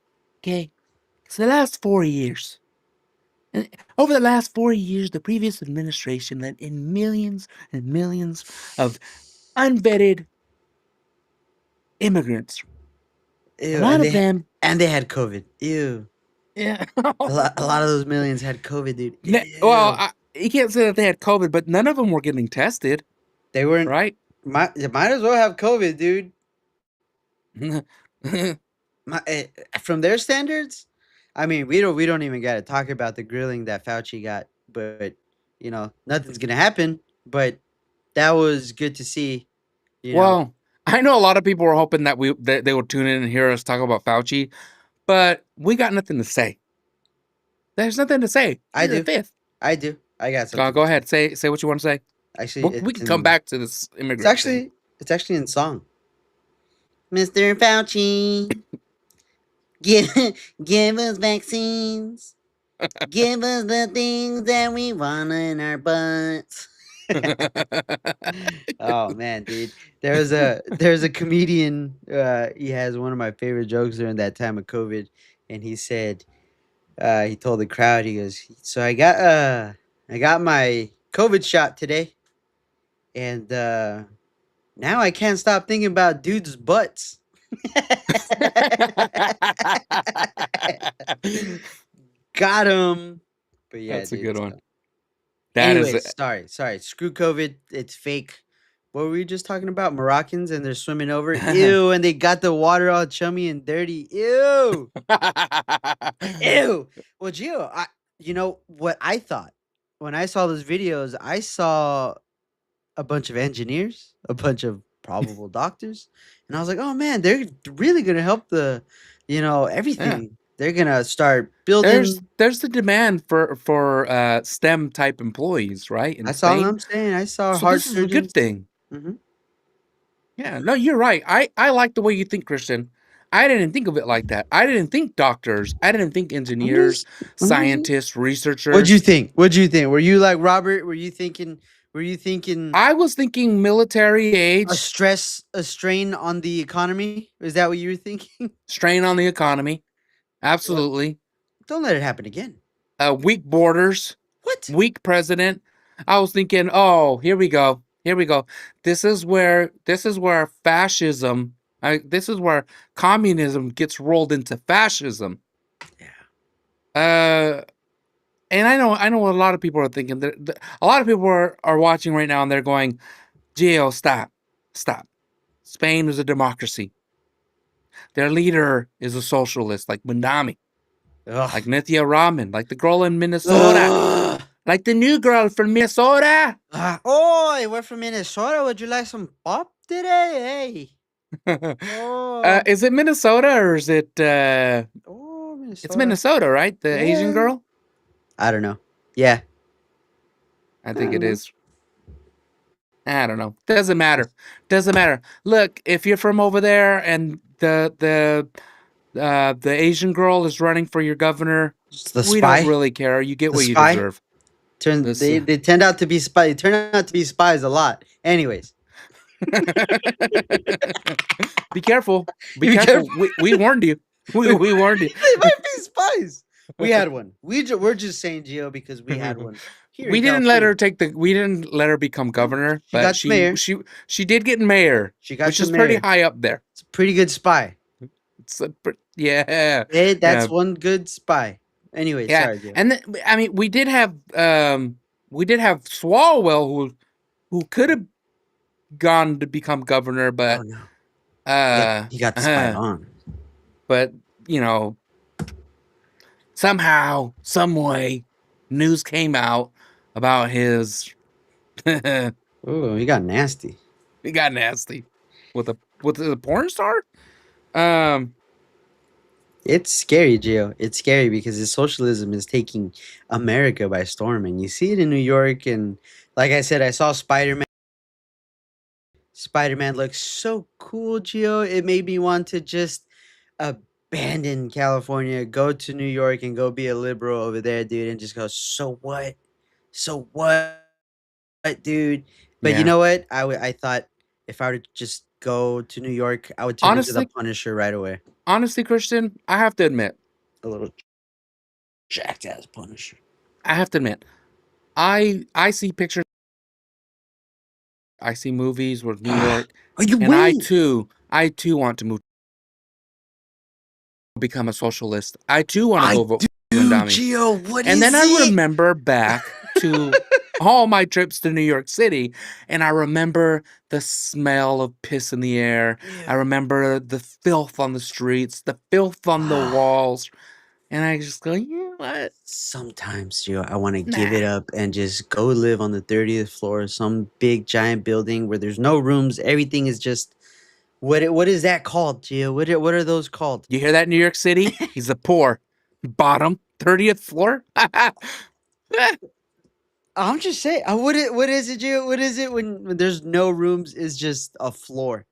Okay? So the last 4 years, over the last 4 years, the previous administration let in millions and millions of unvetted immigrants. A Ew, lot of them, and they had COVID. Ew. yeah. A lot of those millions had COVID, dude. Well, Ew. you can't say that they had COVID, but none of them were getting tested, They weren't. right? You might as well have COVID, dude. From their standards, I mean, we don't even got to talk about the grilling that Fauci got, but nothing's gonna happen. But that was good to see. You know, Well, I know a lot of people were hoping that they would tune in and hear us talk about Fauci, but we got nothing to say. There's nothing to say. I You're the do, fifth. I do, I got something Go to say. ahead. Say what you want to say. Actually, We can come back to this it's immigrant thing. actually it's actually in song. Mr. Fauci, give give us vaccines. Give us the things that we want in our butts. Oh man, dude. There's a comedian, he has one of my favorite jokes during that time of COVID, and he said, he told the crowd, he goes, "So I got my COVID shot today, and now I can't stop thinking about dudes' butts." Got him. But yeah, That's a dude. good one. So. That is Anyways, sorry. Screw COVID. It's fake. What were we just talking about? Moroccans and they're swimming over. Ew, and they got the water all chummy and dirty. Ew. Ew. Well, Gio, you know what I thought? When I saw those videos, I saw a bunch of engineers, a bunch of probable doctors, and I was like, "Oh man, they're really going to help yeah. everything. They're going to start building." There's the demand for STEM type employees, right? In That's all Spain. I'm saying. I saw So heart this is a good surgeons. thing. Mhm. Yeah, no, you're right. I like the way you think, Christian. I didn't think of it like that. I didn't think doctors. I didn't think I'm engineers, just I'm just scientists, What'd you researchers. think? What'd you think? Were you like Robert? Were you thinking I was thinking military a age, strain on the economy? Is that what you were thinking? strain on the economy. Well, Absolutely. don't let it happen again. Weak borders, What? weak president. I was thinking, oh, here we go. Here we go. This is where fascism, this is where communism gets rolled into fascism. Uh and I know what a lot of people are thinking. A lot of people are watching right now and they're going, Gio, stop. Spain is a democracy. Their leader is a socialist, like Mandami, like Ugh. Nithya Raman, like the girl in Minnesota, Ugh. like the new girl from Minnesota. Oh, we're from Minnesota. Would you like some pop today? Hey. Oh. Is it Minnesota or is it? Oh, It's Minnesota. Minnesota, right? The Asian Yeah. girl. I don't know. Yeah. I think it is. I don't know. Doesn't matter. Doesn't matter. Look, if you're from over there and the Asian girl is running for your governor, It's the we don't spy. really care. You get The what you spy. deserve. This They tend out to be spy. They turn out to be spies a lot. Anyways, Be careful. Be be careful. careful. We warned you. We warned you. They might be spies. We had one. We're just saying Geo because we had one here We in didn't let her California. take the. We didn't let her become governor, She but got to mayor. she did get mayor, She got which to is pretty mayor. high up there. It's a pretty good spy. It's yeah, That's yeah, one good spy. Anyway, yeah. sorry, Geo. And I mean, we did have Swalwell who could have gone to become governor, Oh but no, uh, he got spied on. but you know, somehow, some way, news came out about his. Oh, he got nasty. He got nasty with a porn star. Um, It's scary, Gio. It's scary because his socialism is taking America by storm, and you see it in New York. And like I said, I saw Spider Man. Spider Man looks so cool, Gio. It made me want to just abandon California, go to New York, and go be a liberal over there, dude, and just go. So what? So what, dude? But you yeah. know what? I thought if I were to just go to New York, I would turn into the Honestly, Punisher right away. Christian, I have to admit, A little jacked ass Punisher. I see pictures, I see movies with New York, Are you and wait? I too want to move, become a socialist. I too want to I go vote for do, Dummy. Gio. What And is then I it? remember back to all my trips to New York City, and I remember the smell of piss in the air. I remember the filth on the streets, the filth on the walls, and I just go, you know what? Sometimes, Gio, I want to give Nah. it up and just go live on the 30th floor of some big giant building where there's no rooms. Everything is just what is that called, Gio? What are those called? You hear that, New York City? He's a poor bottom 30th floor. I'm just saying. What is it, Gio? What is it when there's no rooms? Is just a floor,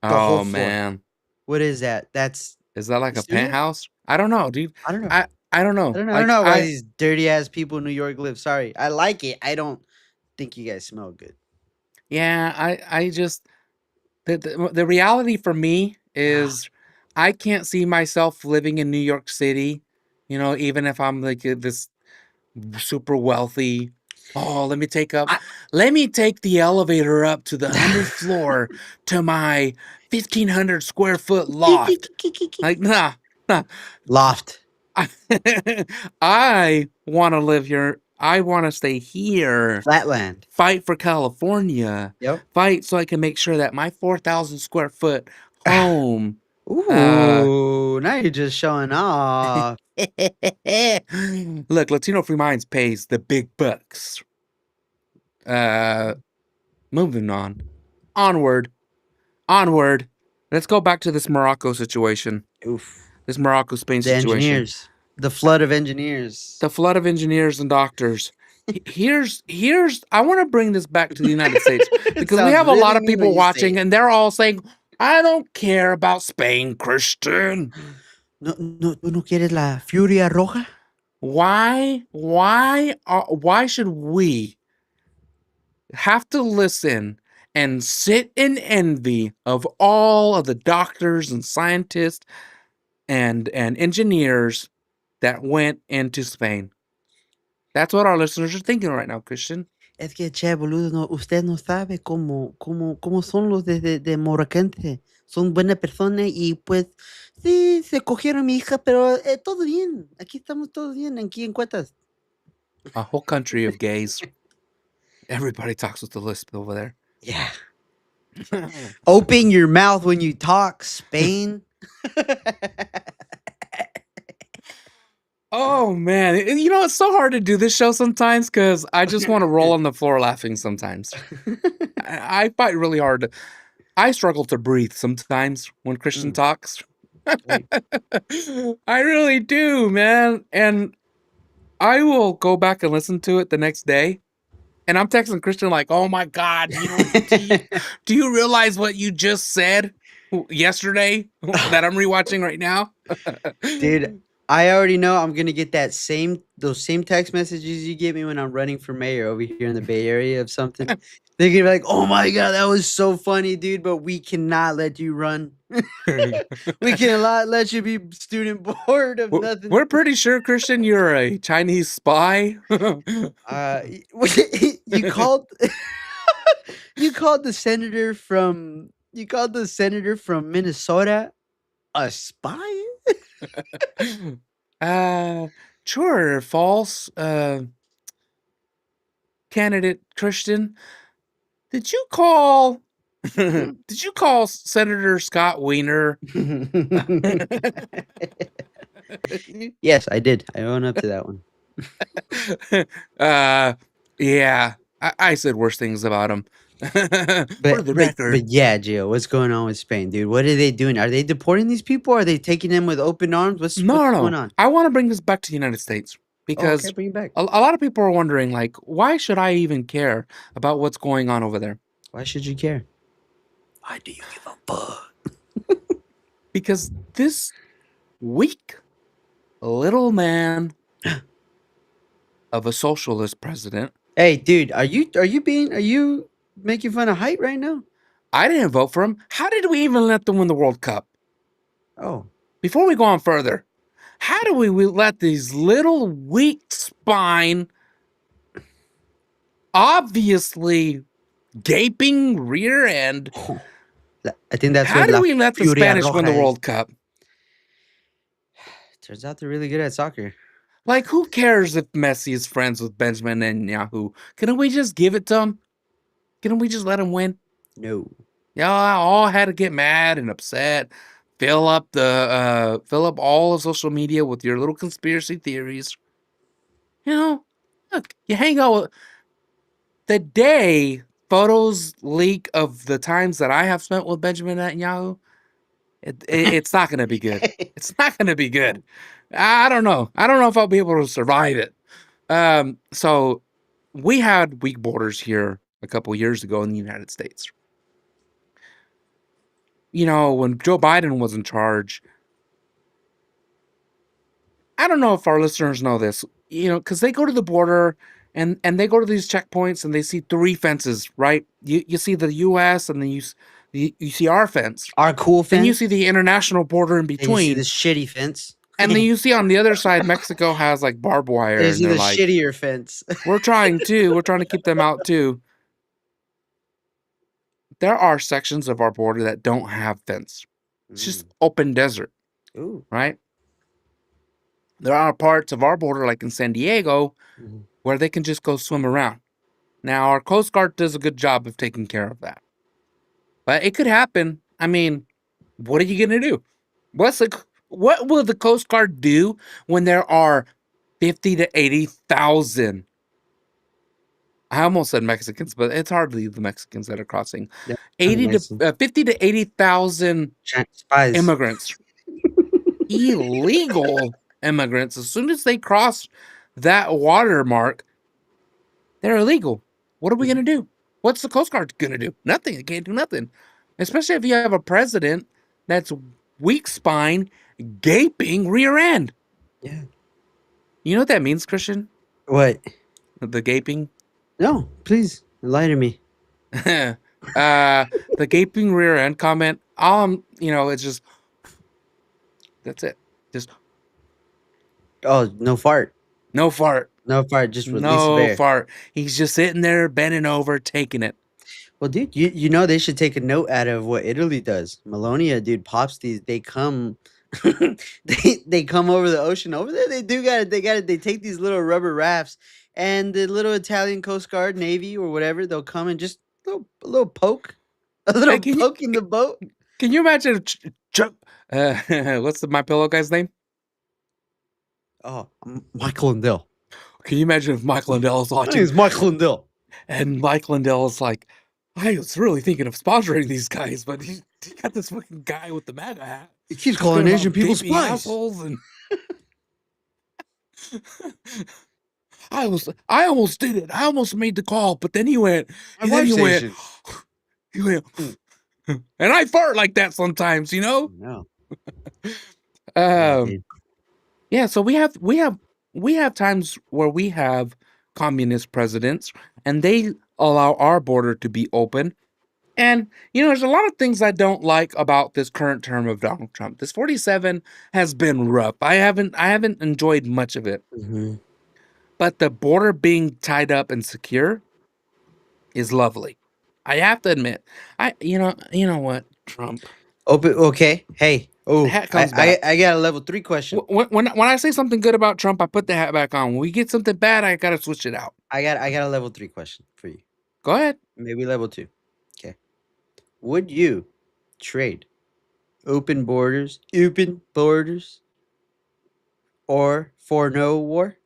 the whole Oh floor. man, What is that? That's is that like the a studio? penthouse? I don't know, dude. I don't know. I don't know. I don't Like know why these dirty ass people in New York live. Sorry. I like it. I don't think you guys smell good. yeah, I just the reality for me is I can't see myself living in New York City. You know, even if I'm like this super wealthy. Oh, I let me take the elevator up to the 100th floor to my 1,500 square foot loft. Like, nah, nah. Loft. I want to live here. I want to stay here. Flatland. Fight for California. Yep. Fight so I can make sure that my 4,000 square foot home. Ooh, now you're just showing off. Look, Latino Free Minds pays the big bucks. Moving on. Onward. Let's go back to this Morocco situation. Oof. This Morocco Spain The situation. engineers. The flood of engineers. The flood of engineers and doctors. Here's I want to bring this back to the United States because we Sounds have a lot really of mean when people you say watching it. and they're all saying, I don't care about Spain, Christian. No, ¿tú no quieres la Furia Roja? Why should we have to listen and sit in envy of all of the doctors and scientists and engineers that went into Spain? That's what our listeners are thinking right now, Christian. Es que, che, boludo, no, usted no sabe cómo son los de Morocante. Son buenas personas y pues sí, se cogieron a mi hija, pero todo bien. Aquí estamos todos bien, aquí en Cuetas. A whole country of gays. Everybody talks with the lisp over there. Yeah. Open your mouth when you talk, Spain. Oh man, you know it's so hard to do this show sometimes because I just want to roll on the floor laughing sometimes. I fight really hard. I struggle to breathe sometimes when Christian talks. I really do, man. And I will go back and listen to it the next day. And I'm texting Christian like, "Oh my God, do you realize what you just said yesterday that I'm rewatching right now?" Dude, I already know I'm gonna get those same text messages you get me when I'm running for mayor over here in the Bay Area of something. They're gonna be like, "Oh my God, that was so funny, dude, but we cannot let you run. We cannot let you be student board of nothing." We're pretty sure, Christian, you're a Chinese spy. You called you called the senator from Minnesota a spy? uh, True or false, candidate Christian? Did you call? Did you call Senator Scott Wiener? Yes, I did. I own up to that one. Yeah, I said worse things about him. For the record, But yeah, Gio, what's going on with Spain, dude? What are they doing? Are they deporting these people? Are they taking them with open arms? What's no. going on? I want to bring this back to the United States Oh, okay, because bring it back. a lot of people are wondering, like, why should I even care about what's going on over there? Why should you care? Why do you give a fuck? Because this weak little man of a socialist president, Hey, dude, are you making fun of height right now? I didn't vote for him. How did we even let them win the World Cup? Oh, Before we go on further, how do we let these little weak spine, obviously gaping rear end, I think that's how what do La we let the Furia Spanish win the Roja is. World Cup? Turns out they're really good at soccer. Like, who cares if Messi is friends with Benjamin Netanyahu? Couldn't we just give it to him? Couldn't we just let him win? No. Y'all all had to get mad and upset. Fill up all of social media with your little conspiracy theories. Look, you hang out with the day photos leak of the times that I have spent with Benjamin Netanyahu. It's not going to be good. It's not going to be good. I don't know. I don't know if I'll be able to survive it. So we had weak borders here a couple years ago in the United States. When Joe Biden was in charge, I don't know if our listeners know this, because they go to the border and they go to these checkpoints and they see 3 fences, right? You see the U.S. and then you see our fence. Our cool fence. Then you see the international border in And you see between. the shitty fence. And then you see on the other side, Mexico has like barbed wire. And you And see they're the like, shittier fence. we're trying to keep them out too. There are sections of our border that don't have fence. It's just open desert, Ooh. right? There are parts of our border, like in San Diego, where they can just go swim around. Now, our Coast Guard does a good job of taking care of that. But it could happen. I mean, what are you going to do? What will the Coast Guard do when there are 50 to 80,000? I almost said Mexicans, but it's hardly the Mexicans that are crossing. Yeah, 50 to 80,000 spies. immigrants. Illegal immigrants. As soon as they cross that watermark, they're illegal. What are we going to do? What's the Coast Guard going to do? Nothing. It can't do nothing. Especially if you have a president that's weak spine, gaping rear end. Yeah. You know what that means, Christian? What? The gaping? No, please enlighten me. The gaping rear end comment. It's just, that's it. Just, oh, no fart. No fart. No fart. Just release No bear. fart. He's just sitting there, bending over, taking it. Well, dude, you know they should take a note out of what Italy does. Melonia, dude, pops these. They come, they come over the ocean over there. They do got it. They take these little rubber rafts, and the little Italian Coast Guard, Navy, or whatever, they'll come and just a little poke, poke in the boat. Can you imagine? What's my pillow guy's name? Oh, Michael Lindell. Can you imagine if Mike Lindell is watching? It's Michael Lindell. And Mike Lindell is like, I was really thinking of sponsoring these guys, but he got this fucking guy with the MAGA hat. He keeps calling Asian people baby spies. assholes and I almost did it. I almost made the call, but then he went, My and then wife's he went, Asian. he went, Hmm. and I fart like that sometimes, you know. No. Yeah, Um, dude. yeah. So we have times where we have communist presidents, and they allow our border to be open. And you know, there's a lot of things I don't like about this current term of Donald Trump. This 47 has been rough. I haven't enjoyed much of it. Mhm. But the border being tied up and secure is lovely. I have to admit. You know what, Trump. Open. Okay. Hey. The Oh, hat comes back. I got a level 3 question. When I say something good about Trump, I put the hat back on. When we get something bad, I gotta switch it out. I got a level 3 question for you. Go ahead. Maybe level 2. Okay. Would you trade open borders, or for no war?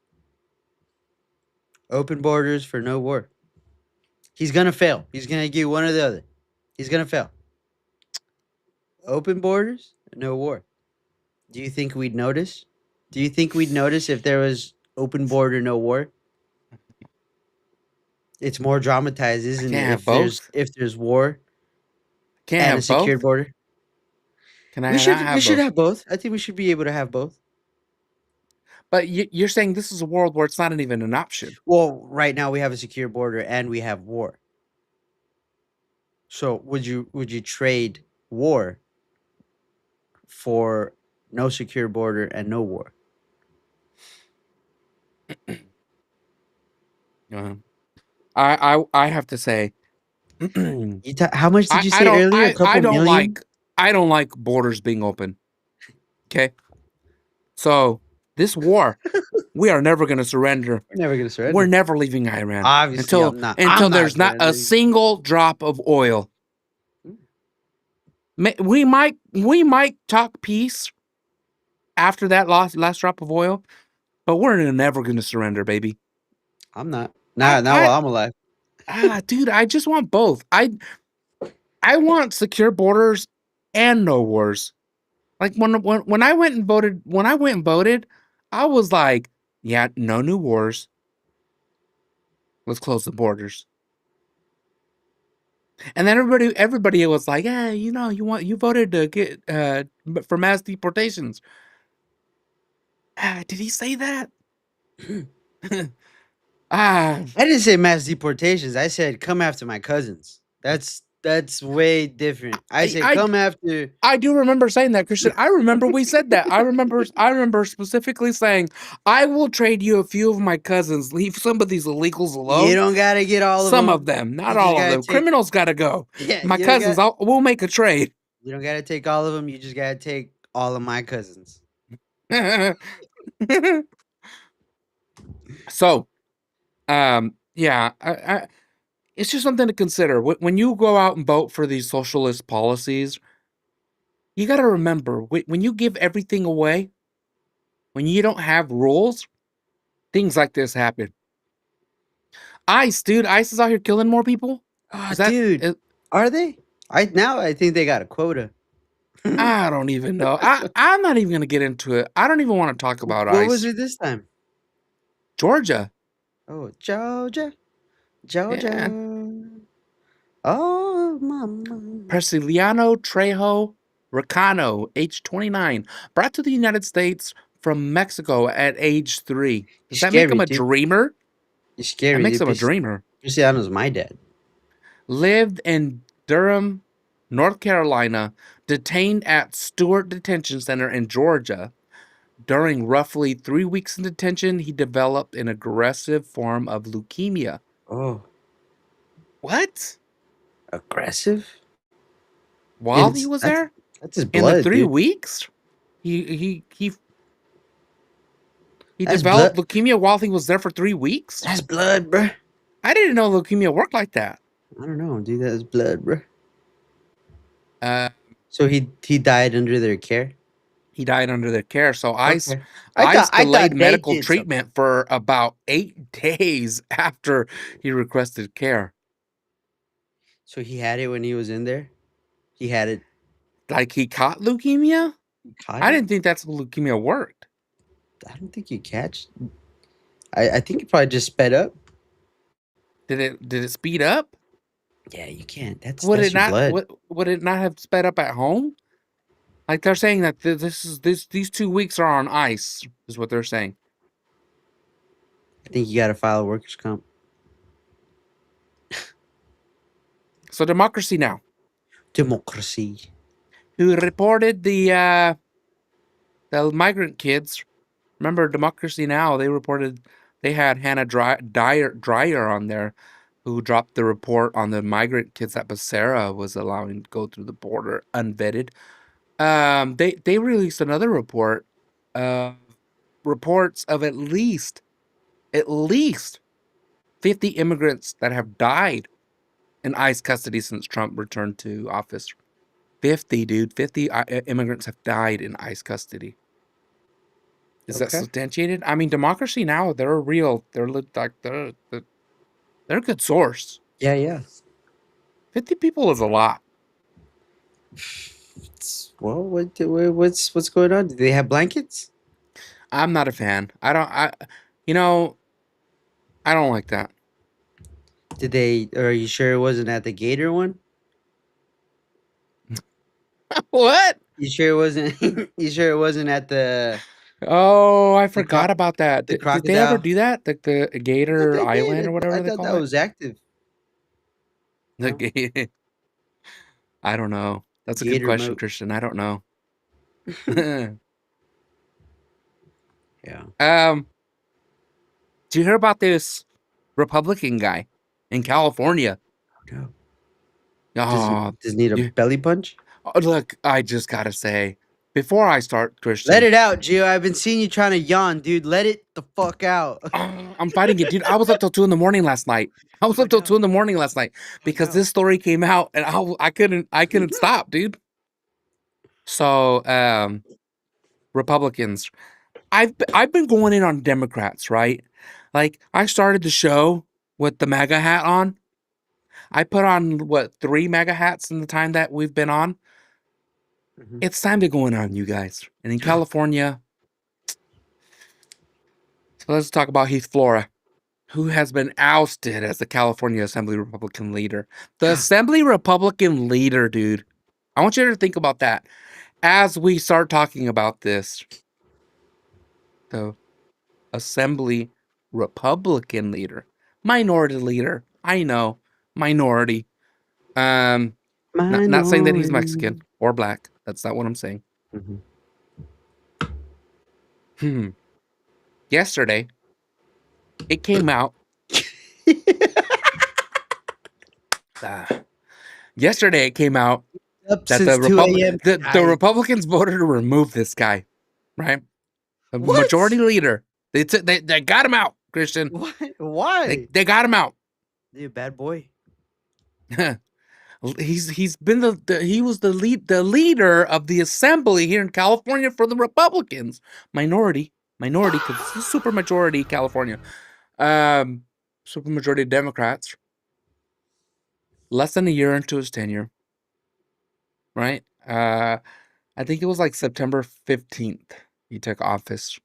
Open borders for no war. He's gonna fail. He's gonna get one or the other. He's gonna fail. Open borders, no war. Do you think we'd notice? Do you think we'd notice if there was open border, no war? It's more dramatized, I isn't can't it? have both. If there's war Can't and a have secured both. border, Can I not we have should both? have both. I think we should be able to have both. But you're saying this is a world where it's not even an option. Well, right now we have a secure border and we have war. So would you trade war for no secure border and no war? Uh, I have to say, How much did you say earlier? A I couple don't million? like borders being open. Okay, so this war, we are never going to surrender. We're never gonna We're surrender. never leaving Iran Obviously, until I'm not. until I'm not there's not a surrendering. single drop of oil. We might talk peace after that last drop of oil, but we're never going to surrender, baby. I'm not. I Not I while I'm alive. dude, I just want both. I want secure borders and no wars. Like when I went and voted, I was like, yeah, no new wars. Let's close the borders. And then everybody was like, yeah, you know, you voted to get for mass deportations. Did he say that? ah, I didn't say mass deportations. I said come after my cousins. That's way different. I I, said I come after. I do remember saying that, Christian. I remember we said that. I remember specifically saying, I will trade you a few of my cousins. Leave some of these illegals You alone. don't gotta get all of Some of them. them, You not just all of gotta them. take. Criminals gotta go. Yeah, My cousins, we'll make a trade. you don't gotta take all of them. You just gotta take all of my cousins. So, yeah, it's just something to consider. When you go out and vote for these socialist policies, you got to remember when you give everything away, when you don't have rules, things like this happen. ICE, dude, ICE is out here killing more people. Oh, Is that? dude, are they? I think they got a quota. I don't even know. I'm not even gonna get into it. I don't even want to talk about What was ICE. it this time? Georgia, Oh, Georgia, yeah. Georgia. Oh, mama. Persiliano Trejo Ricano, age 29, brought to the United States from Mexico at age 3. You're Does that make him scary, a dude. dreamer? You're That scary, makes dude. him a dreamer. Cristiano's my dad. Lived in Durham, North Carolina, detained at Stewart Detention Center in Georgia. During roughly 3 weeks in detention, he developed an aggressive form of leukemia. Oh, What? aggressive? While he was That's there? his In the blood, 3 dude. weeks? He That's developed blood. leukemia while he was there for 3 weeks? That's blood, bruh. I didn't know leukemia worked like that. I don't know, dude. That's blood, bruh. Uh, So he died under their care. he died under their care. So Okay. ICE I delayed thought they medical did something. treatment for about 8 days after he requested care. So he had it when he was in there. He had it. Like he caught leukemia? Caught I it? didn't think that's how leukemia worked. I don't think you catch. I think it probably just sped up. Did it speed up? Yeah, you can't. Would That's it your not blood. would it not have sped up at home? Like they're saying that these 2 weeks are on ice is what they're saying. I think you got to file a workers' comp. So Democracy Now, Democracy. who reported the migrant kids. Remember Democracy Now, they reported they had Hannah Dyer on there, who dropped the report on the migrant kids that Becerra was allowing to go through the border unvetted. They released another report, reports of at least 50 immigrants that have died in ICE custody since Trump returned to office. 50, dude. 50 immigrants have died in ICE custody. Is that Okay. substantiated? I mean, Democracy Now, they're real. They're a good source. Yeah, yeah. 50 people is a lot. Well, what's going on? Do they have blankets? I'm not a fan. You know, I don't like that. Did they? Are you sure it wasn't at the Gator one? What? You sure it wasn't? You sure it wasn't at the Oh, I the cro- forgot about that. the Did they ever crocodile? do that? The I thought Gator they did. Island or I whatever they thought call that it? was active. The No? Gator. I don't know. That's a good Gator question, moat. Christian. I don't know. Yeah. Do you hear about this Republican guy in California? No. Oh, Does need a you, belly punch? look, I just gotta say, before I start, Let Christian, it out, Gio. I've been seeing you trying to yawn, dude. Let it the fuck out. I'm fighting it, dude. I was up till 2 in the morning last night. I was I up till know. 2 in the morning last night because know. this story came out, and I couldn't stop, dude. So, Republicans, I've been going in on Democrats, right? Like I started the show with the MAGA hat on. I put on what 3 MAGA hats in the time that we've been on. Mhm. It's time to go in on you guys. And in California, so let's talk about Heath Flora, who has been ousted as the California Assembly Republican leader. The Assembly Republican leader, dude. I want you to think about that as we start talking about this. The Assembly Republican leader, minority leader. I know, minority. Not saying that he's Mexican Minority. or black. That's not what I'm saying. Mhm. Yesterday, it came out. Yesterday, it came out Up that since 2 a.m. the Republicans voted to remove this guy, right? The What? majority leader. They got him out, Christian. What? Why? They got him out. You bad boy. He's been he was the leader of the assembly here in California for the Republicans. Minority because it's a super majority California. Super majority Democrats. Less than a year into his tenure, right? I think it was like September 15th he took office.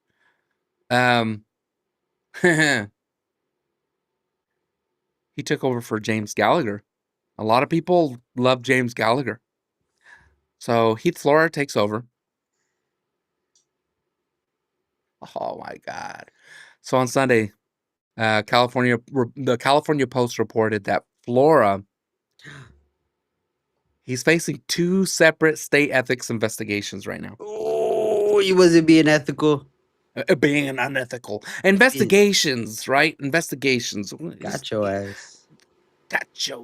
He took over for James Gallagher. A lot of people love James Gallagher. So Heath Flora takes over. Oh my God. So on Sunday, the California Post reported that Flora, he's facing 2 separate state ethics investigations right now. Oh, he wasn't being ethical. Being unethical. Investigations, right? Investigations. Got your ass. Gotcha.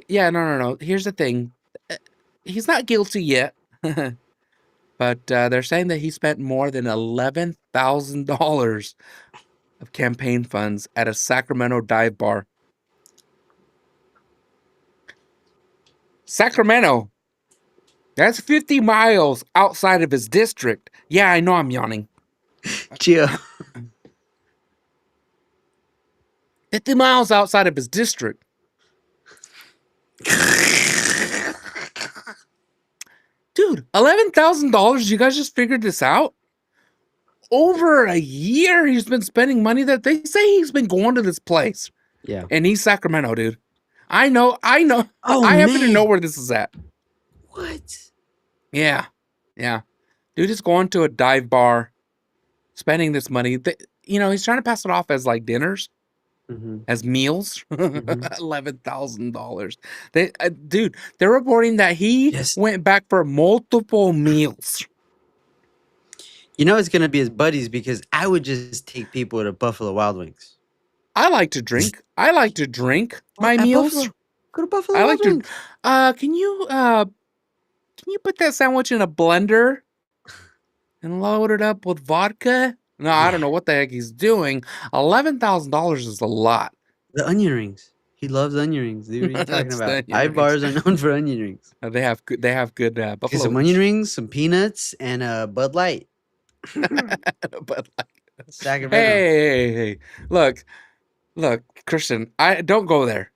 Yeah, no. Here's the thing. He's not guilty yet. But they're saying that he spent more than $11,000 of campaign funds at a Sacramento dive bar. Sacramento. That's 50 miles outside of his district. Yeah, I know I'm yawning. Chill. 50 miles outside of his district. Dude, $11,000? You guys just figured this out? over a year he's been spending money that they say he's been going to this place. Yeah. In East Sacramento, dude. I know. Oh, I happen to know man. where this is at. What? Yeah. Dude is going to a dive bar, spending this money. He's trying to pass it off as like dinners, Mm-hmm. as meals. Mm-hmm. $11,000. Dude, they're reporting that he Yes. went back for multiple meals. You know it's gonna be his buddies because I would just take people to Buffalo Wild Wings. I like to drink. my At meals. Buffalo. Go to Buffalo I Wild like to. Wings. Can you put that sandwich in a blender and load it up with vodka? No, I don't Yeah. know what the heck he's doing. $11,000 is a lot. The onion rings. He loves onion rings, dude. What are you talking It's the about? onion Dive rings. bars are known for onion rings. They have good. Get buffalo some onion rings, some peanuts, and a Bud Light. but like, Sacramento. hey, look, Christian. I don't go there.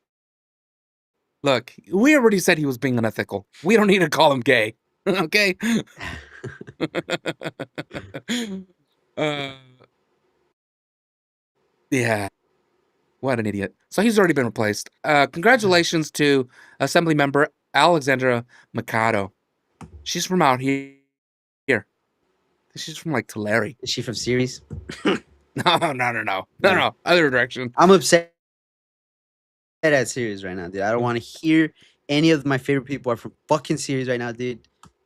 Look, we already said he was being unethical. We don't need to call him gay. Okay. uh, yeah. What an idiot. So he's already been replaced. Congratulations to Assemblymember Alexandra Mikado. She's from out here. She's from like Tulare. Is she from Ceres? No. Other direction. I'm upset at Ceres right now, dude. I don't want to hear any of my favorite people are from fucking Ceres right now, dude.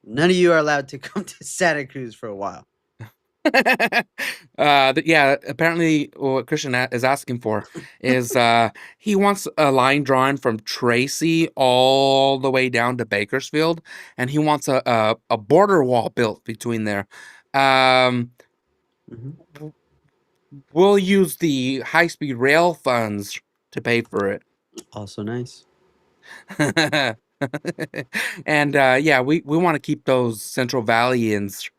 None of you are allowed to come to Santa Cruz for a while. Yeah, apparently what Christian is asking for is he wants a line drawn from Tracy all the way down to Bakersfield, and he wants a border wall built between there. Mhm. We'll use the high-speed rail funds to pay for it. Also nice. And yeah, we want to keep those Central Valleyans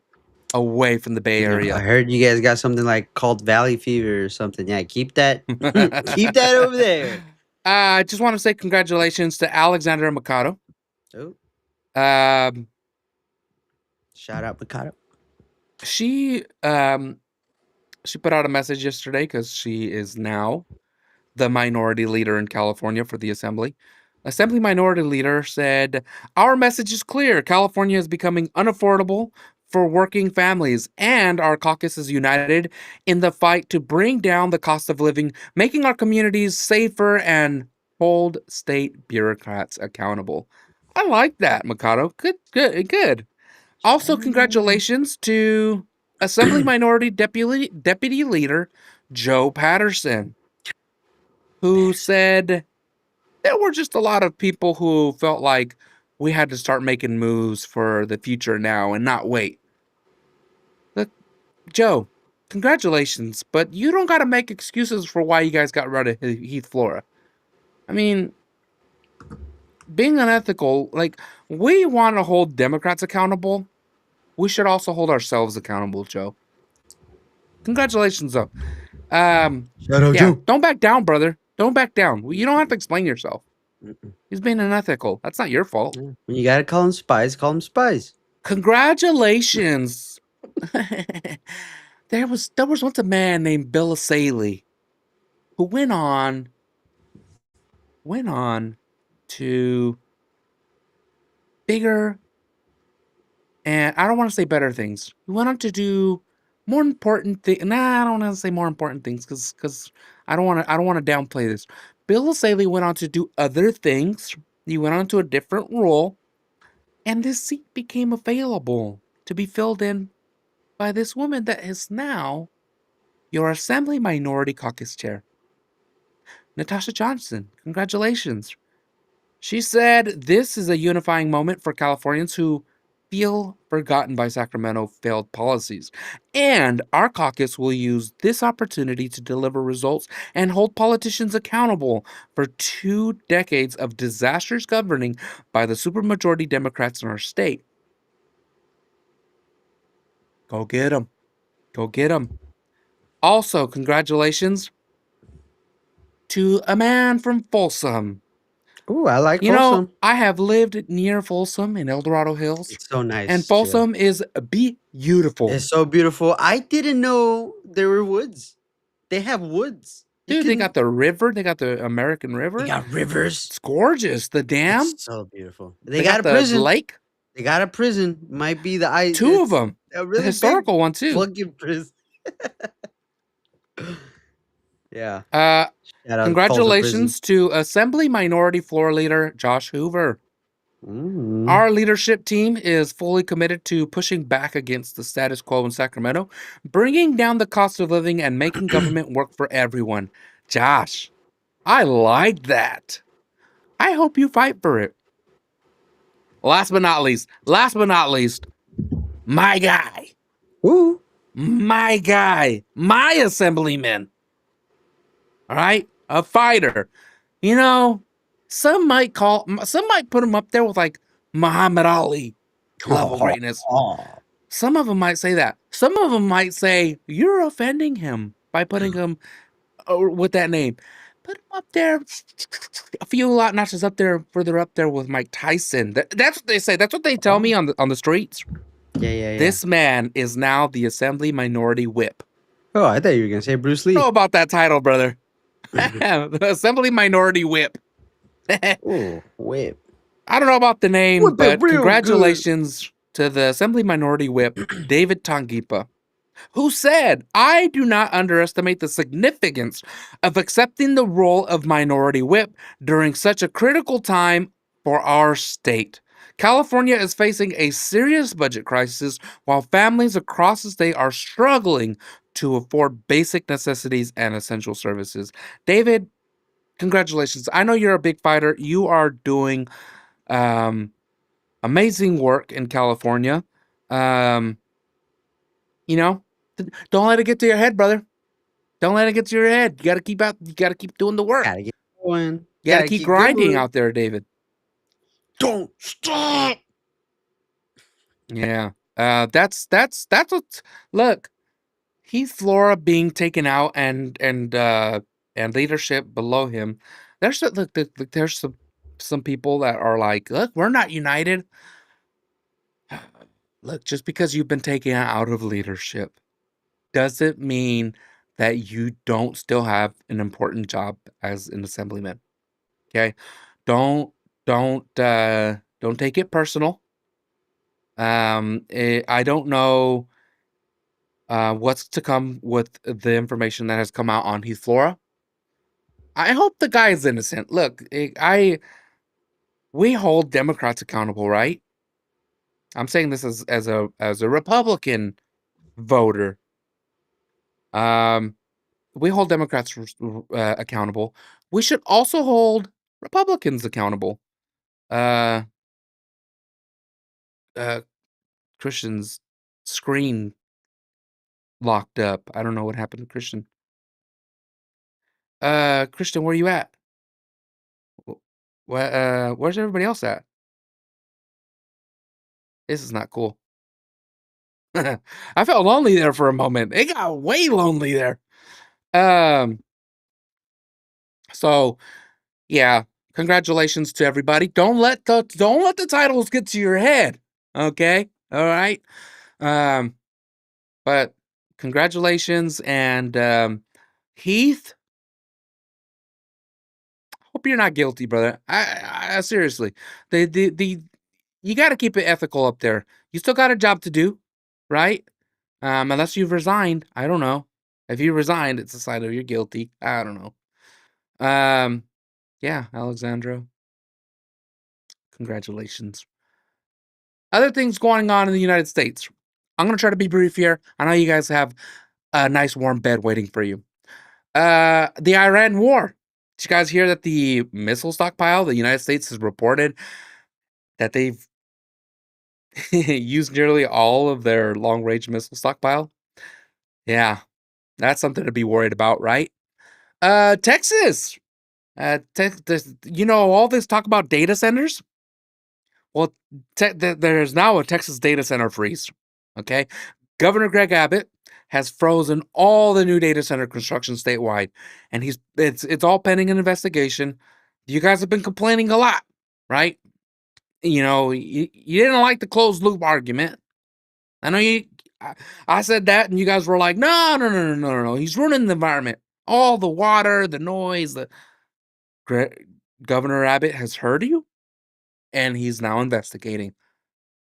away from the Bay You know, Area. I heard you guys got something like called Valley Fever or something. Yeah, keep that. Keep that over there. I just want to say congratulations to Alexandra Mikado. Oh, Um, shout out Mikado. she put out a message yesterday because she is now the minority leader in California for the Assembly. Assembly Minority Leader said, "Our message is clear. California is becoming unaffordable for working families, and our caucus is united in the fight to bring down the cost of living, making our communities safer, and hold state bureaucrats accountable." I like that, Mikado. Good. Also, congratulations to Assembly Minority Deputy Leader Joe Patterson, who said there were just a lot of people who felt like we had to start making moves for the future now and not wait. Look, Joe, congratulations, but you don't got to make excuses for why you guys got rid of Heath Flora. I mean, being unethical, like, we want to hold Democrats accountable. We should also hold ourselves accountable, Joe. Congratulations, though. Shout out Yeah, Joe. don't back down, brother. Don't back down. You don't have to explain yourself. Mm-mm. He's being unethical. That's not your fault. Yeah. When you gotta call them spies, call them spies. Congratulations. There was once a man named Bill Asaley who went on to bigger, and I don't want to say better things. He went on to do more important things. Nah, I don't want to say more important things because I don't want to downplay this. Bill Asaley went on to do other things. He went on to a different role, and this seat became available to be filled in by this woman that is now your Assembly Minority Caucus Chair, Natasha Johnson. Congratulations. She said this is a unifying moment for Californians who feel forgotten by Sacramento failed policies. And our caucus will use this opportunity to deliver results and hold politicians accountable for 2 decades of disastrous governing by the supermajority Democrats in our state. Go get them. Go get them. Also, congratulations to a man from Folsom, Ooh, I like You know, Folsom. I have lived near Folsom in El Dorado Hills, It's so and nice too. Folsom is beautiful. It's so beautiful. I didn't know there were woods. They have woods. You Dude, they can. got the river. They got the American They River. got rivers. It's gorgeous. The It's dam. so beautiful. They They got got a the prison. lake. They got a prison. Might be the I. Two of It's them. a The really big historical one too. fucking prison. Yeah. Uh, Shout out Tulsa prison. Congratulations to Assembly Minority Floor Leader Josh Hoover. Mm. Our leadership team is fully committed to pushing back against the status quo in Sacramento, bringing down the cost of living and making government work for everyone. Josh, I like that. I hope you fight for it. Last but not least, my guy, Woo. my assemblyman. All right, a fighter. You know, some might put him up there with like Muhammad Ali level greatness. Some of them might say that. Some of them might say you're offending him by putting him with that name. Put him up there, a few lot notches up there, further up there with Mike Tyson. That's what they say. That's what they tell me on the streets. Yeah. This man is now the Assembly Minority Whip. Oh, I thought you were gonna say Bruce Lee. I don't know about that title, brother. The Assembly Minority Whip. Oh, whip. I don't know about the name, Whip it but real congratulations to the Assembly Minority Whip, David Tangipa, who said, I do not underestimate the significance of accepting the role of Minority Whip during such a critical time for our state. California is facing a serious budget crisis while families across the state are struggling to afford basic necessities and essential services. David, congratulations. I know you're a big fighter. You are doing amazing work in California. You know, don't let it get to your head, brother. Don't let it get to your head. You gotta keep doing the work. Gotta get going. You gotta keep grinding out there, David. Don't stop. Yeah. That's what, look, Heath Flora being taken out and leadership below him. There's some people that are like, look, we're not united. Look, just because you've been taken out of leadership doesn't mean that you don't still have an important job as an assemblyman. Okay? Don't take it personal. I don't know what's to come with the information that has come out on Heath Flora. I hope the guy is innocent. Look, we hold Democrats accountable, right? I'm saying this as a Republican voter. We hold Democrats accountable. We should also hold Republicans accountable. Uh, Christian's screen locked up. I don't know what happened to Christian. Christian, where you at? Where's everybody else at? This is not cool. I felt lonely there for a moment. It got way lonely there. So yeah, congratulations to everybody. Don't let the titles get to your head. Okay? All right? But congratulations, and Heath, hope you're not guilty, brother. I seriously, the you got to keep it ethical up there. You still got a job to do, right? Unless you've resigned. I don't know. If you resigned, it's a sign of you're guilty. I don't know. Yeah, Alexandra, congratulations. Other things going on in the United States. I'm gonna try to be brief here. I know you guys have a nice warm bed waiting for you. The Iran war. Did you guys hear that the missile stockpile, the United States has reported that they've used nearly all of their long-range missile stockpile? Yeah, that's something to be worried about, right? Texas. All this talk about data centers? Well, there's now a Texas data center freeze. Okay. Governor Greg Abbott has frozen all the new data center construction statewide, and it's all pending an investigation. You guys have been complaining a lot, right? You didn't like the closed loop argument. I know I said that, and you guys were like, no, no, no, no, no, no. He's ruining the environment. All the water, the noise, Governor Abbott has heard you, and he's now investigating.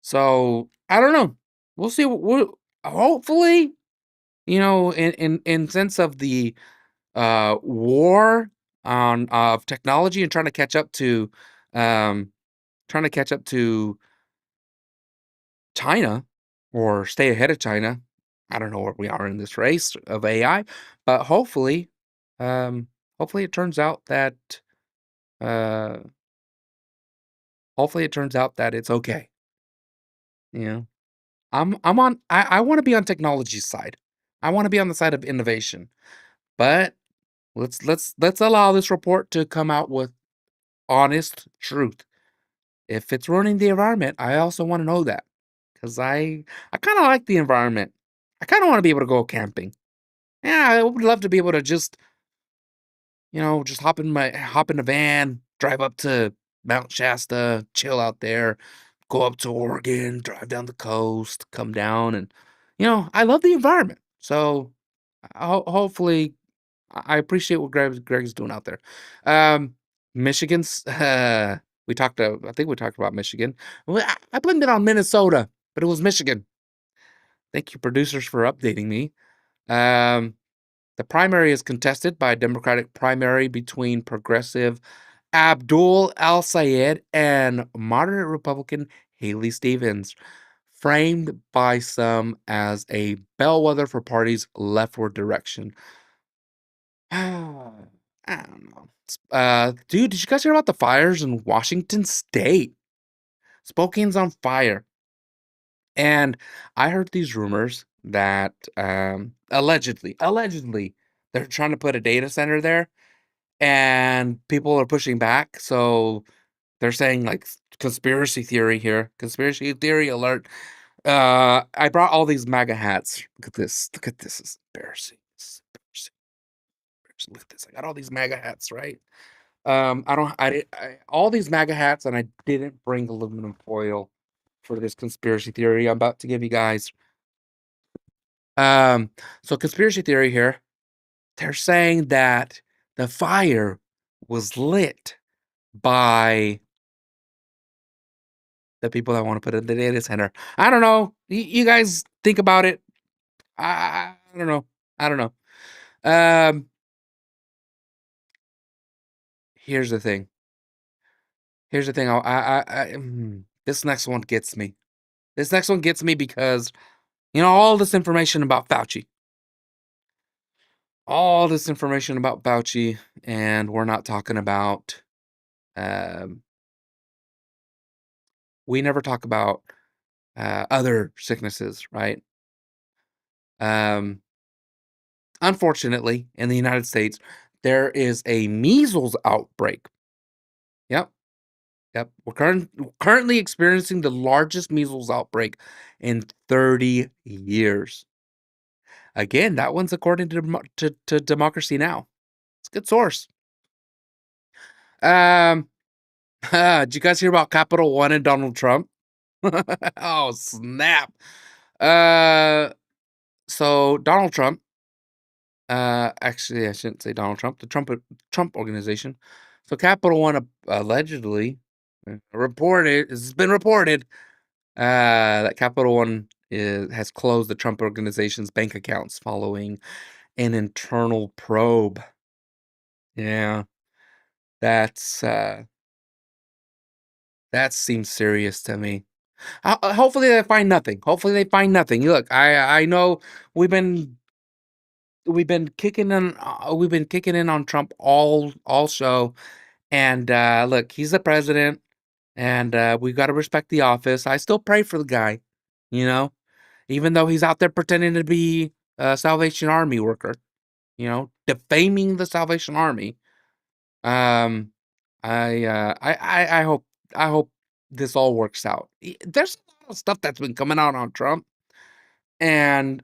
So I don't know. We'll see. Hopefully, in sense of the war on of technology and um, trying to catch up to China or stay ahead of China. I don't know where we are in this race of AI, but um, hopefully it turns out that uh, hopefully it turns out that it's okay. You know, I want to be on technology's side. I want to be on the side of innovation, but let's allow this report to come out with honest truth. If it's ruining the environment, I also want to know that because I kind of like the environment. I kind of want to be able to go camping. Yeah, I would love to be able to just hop in a van, drive up to Mount Shasta, chill out there, go up to Oregon, drive down the coast, come down, and I love the environment. So hopefully, I appreciate what Greg's doing out there. Um, Michigan's. I think we talked about Michigan. Well, I blamed it on Minnesota, but it was Michigan. Thank you, producers, for updating me. Um, the primary is contested by a Democratic primary between progressive Abdul Al Sayed and moderate Republican Haley Stevens, framed by some as a bellwether for party's leftward direction. I don't know. Dude, did you guys hear about the fires in Washington State? Spokane's on fire. And I heard these rumors that allegedly, they're trying to put a data center there and people are pushing back. So they're saying like conspiracy theory here, conspiracy theory alert. I brought all these MAGA hats. Look at this. Look at this. It's embarrassing. It's embarrassing. Look at this. I got all these MAGA hats, right? I don't. All these MAGA hats, and I didn't bring aluminum foil for this conspiracy theory I'm about to give you guys. So conspiracy theory here. They're saying that the fire was lit by the people that want to put it in the data center. I don't know. You guys think about it. I don't know. I don't know. Um, here's the thing. Here's the thing. This next one gets me. This next one gets me because all this information about Fauci. All this information about Fauci, and we're not talking about. Um, we never talk about other sicknesses, right? Um, Unfortunately, in the United States, there is a measles outbreak. Yep, yep. We're currently experiencing the largest measles outbreak in 30 years. Again, that one's according to Democracy Now. It's a good source. Um, did you guys hear about Capital One and Donald Trump? Oh, snap. Uh, so Donald Trump, actually, I shouldn't say Donald Trump, the Trump organization. So Capital One allegedly it's been reported that Capital One has closed the Trump organization's bank accounts following an internal probe. Yeah, that's that seems serious to me. Hopefully they find nothing. Hopefully they find nothing. Look, I know we've been we've been kicking in on Trump all show, and look, he's the president, and we got to respect the office. I still pray for the guy, you know, even though he's out there pretending to be a Salvation Army worker, defaming the Salvation Army. Um, I hope this all works out. There's a lot of stuff that's been coming out on Trump, and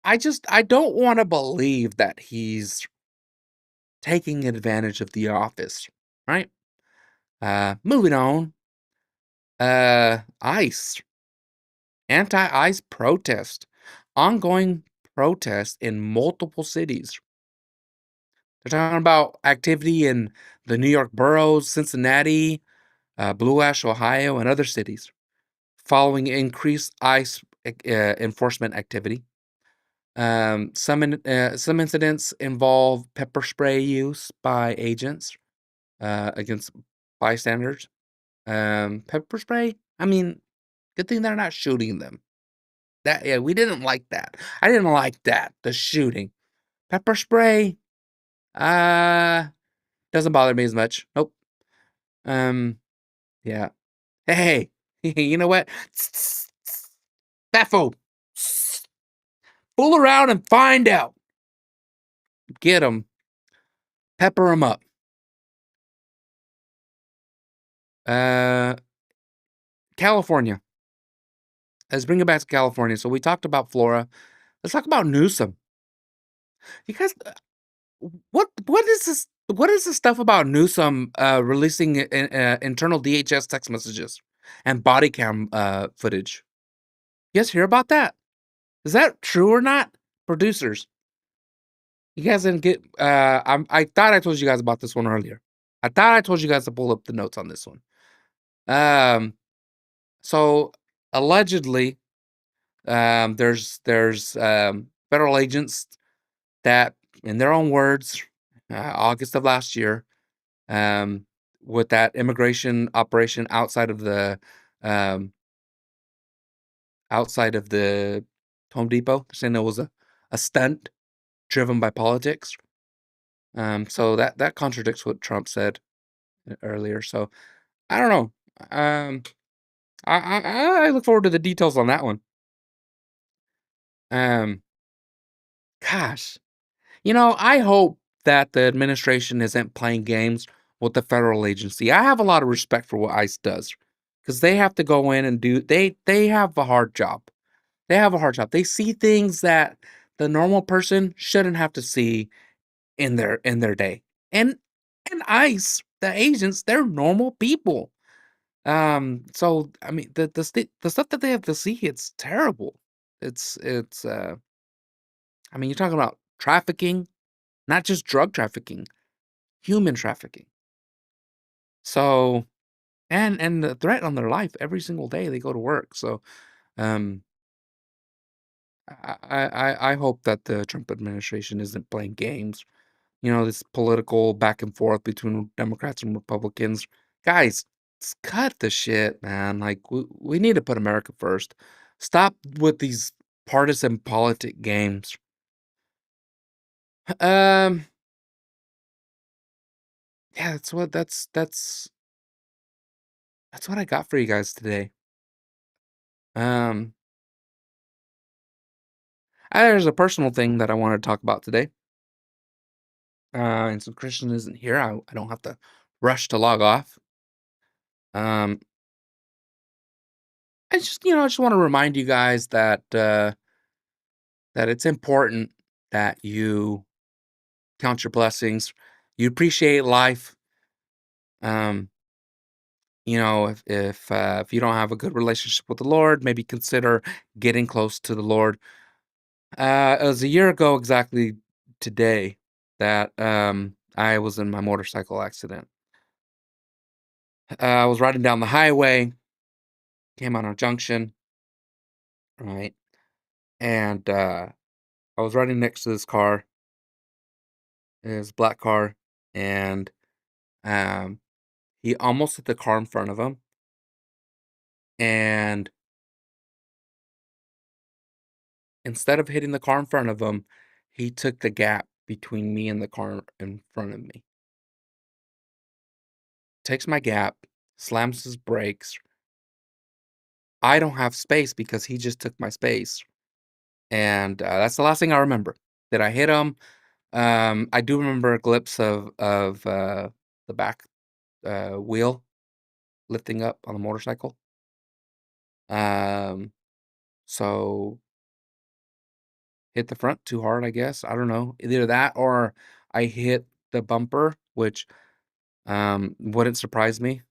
I don't want to believe that he's taking advantage of the office. right? Moving on. ICE, anti-ICE protest, ongoing protest in multiple cities. They're talking about activity in the New York boroughs, Cincinnati, Blue Ash, Ohio, and other cities following increased ICE enforcement activity. Some incidents involve pepper spray use by agents against bystanders. Pepper spray. I mean, good thing they're not shooting them. We didn't like that. I didn't like that. The shooting. Pepper spray. Uh, doesn't bother me as much. Nope. Um, yeah. Hey, you know what? That fool. Fool around and find out. Get them. Pepper them up. Uh, California. Let's bring it back to California. So we talked about Flora. Let's talk about Newsom. You guys, what is this? What is this stuff about Newsom releasing internal DHS text messages and body cam footage? You guys hear about that? Is that true or not? Producers, you guys didn't get. I thought I told you guys about this one earlier. I thought I told you guys to pull up the notes on this one. So allegedly, there's federal agents that, in their own words, August of last year, um, with that immigration operation um, outside of the Home Depot, saying it was a stunt driven by politics. So that contradicts what Trump said earlier. So I don't know. I look forward to the details on that one. Um, Gosh, I hope that the administration isn't playing games with the federal agency. I have a lot of respect for what ICE does because they have to go in and they have a hard job. They have a hard job. They see things that the normal person shouldn't have to see in their day. And ICE, the agents, they're normal people. So I mean the stuff that they have to see, it's terrible. It's I mean, you're talking about trafficking, not just drug trafficking, human trafficking. So, and the threat on their life every single day they go to work. So, um, I hope that the Trump administration isn't playing games. This political back and forth between Democrats and Republicans. Guys, cut the shit, man. Like we need to put America first. Stop with these partisan politic games. Um, yeah, that's what I got for you guys today. Um, there's a personal thing that I want to talk about today. And so Christian isn't here. I don't have to rush to log off. Um, I just want to remind you guys that it's important that you count your blessings, you appreciate life. Um, if you don't have a good relationship with the Lord, maybe consider getting close to the Lord. It was a year ago exactly today that I was in my motorcycle accident. I was riding down the highway, came on a junction, right? And I was riding next to this car, this black car, and um, he almost hit the car in front of him. And instead of hitting the car in front of him, he took the gap between me and the car in front of me. Takes my gap, slams his brakes. I don't have space because he just took my space. And that's the last thing I remember. Did I hit him? I do remember a glimpse of the back wheel lifting up on the motorcycle. Um, so hit the front too hard, I guess. I don't know. Either that or I hit the bumper, which Wouldn't surprise me.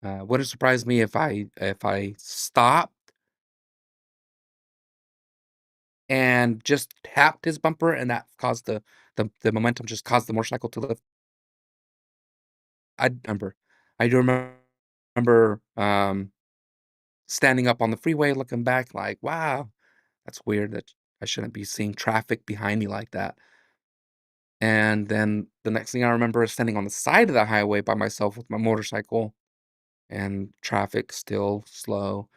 Wouldn't surprise me if I stopped and just tapped his bumper, and that caused the momentum just caused the motorcycle to lift. I remember. I do remember, standing up on the freeway, looking back like, "Wow, that's weird that I shouldn't be seeing traffic behind me like that." And then the next thing I remember is standing on the side of the highway by myself with my motorcycle and traffic still slow.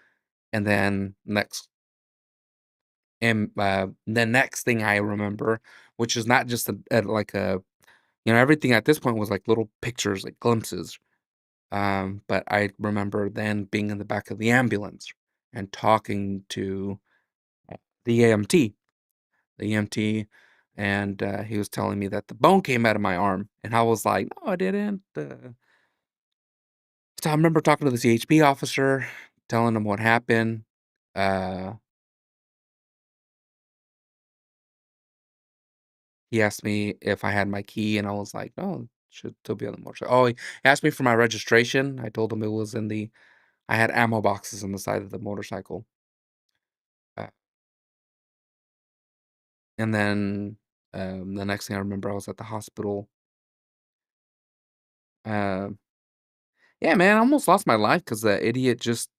And then the next thing I remember, which is not just like a, everything at this point was like little pictures, like glimpses. But I remember then being in the back of the ambulance and talking to the EMT, the EMT, and he was telling me that the bone came out of my arm, and I was like, "No, I didn't." So I remember talking to the CHP officer, telling him what happened. Uh, he asked me if I had my key, and I was like, "No, it should still be on the motorcycle." Oh, he asked me for my registration. I told him it was in the. I had ammo boxes on the side of the motorcycle. Uh, and then the next thing I remember, I was at the hospital. Uh, yeah, man, I almost lost my life because the idiot just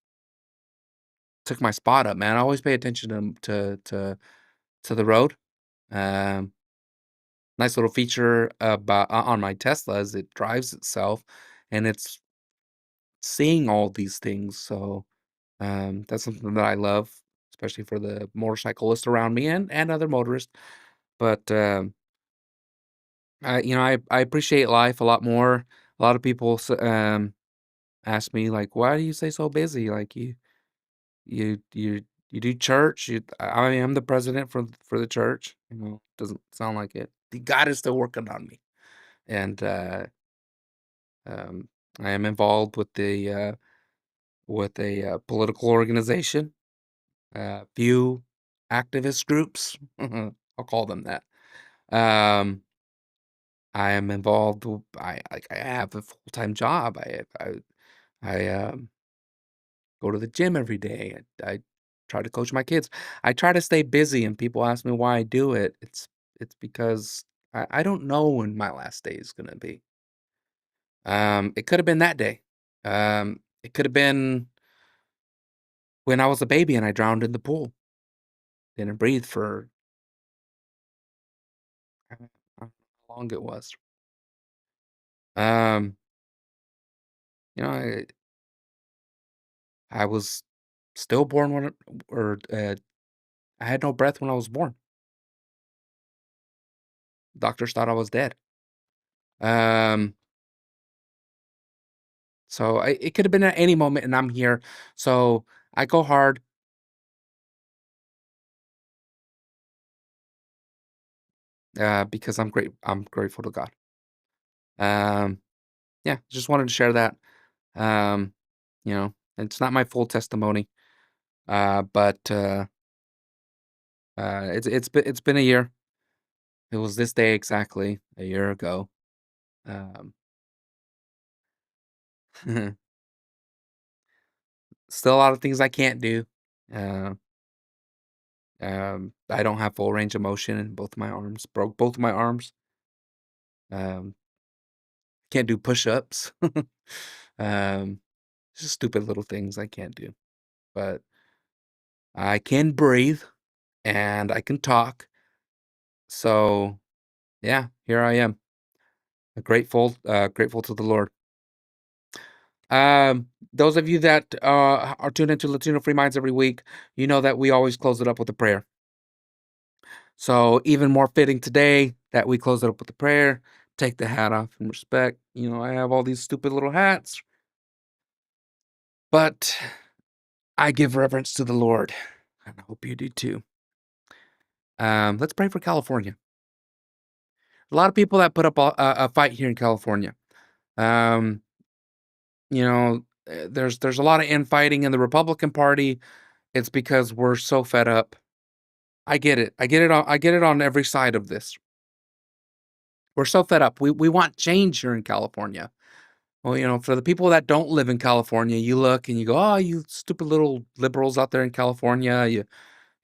took my spot up. Man, I always pay attention to the road. Um, Nice little feature about on my Tesla is it drives itself, and it's seeing all these things. So that's something that I love, especially for the motorcyclists around me and other motorists. But I appreciate life a lot more. A lot of people ask me like, "Why do you stay so busy? Like you you you do church? I am the president for the church. Doesn't sound like it. The God is still working on me, and um, I am involved with a political organization, few activist groups. I'll call them that. Um, I am involved. I have a full time job. I go to the gym every day. I try to coach my kids. I try to stay busy, and people ask me why I do it. It's because I don't know when my last day is gonna be. It could have been that day. It could have been when I was a baby and I drowned in the pool. Didn't breathe for I don't know how long it was. Um, you know, I was stillborn or I had no breath when I was born. Doctors thought I was dead. Um, so it could have been at any moment, and I'm here. So I go hard because I'm great. I'm grateful to God. Um, yeah, just wanted to share that. Um, it's not my full testimony, but it's been a year. It was this day exactly a year ago. Um, still a lot of things I can't do. Uh, I don't have full range of motion in both my arms. Broke both of my arms. Um, can't do push-ups. um, just stupid little things I can't do. But I can breathe and I can talk. So yeah, here I am. Grateful to the Lord. Those of you that are tuned into Latino Free Minds every week, you know that we always close it up with a prayer. So even more fitting today that we close it up with a prayer. Take the hat off in respect. I have all these stupid little hats, but I give reverence to the Lord, and I hope you do too. Let's pray for California. A lot of people that put up a fight here in California. Um, there's a lot of infighting in the Republican Party. It's because we're so fed up. I get it. I get it on every side of this. We're so fed up. We want change here in California. Well, for the people that don't live in California, you look and you go, "Oh, you stupid little liberals out there in California,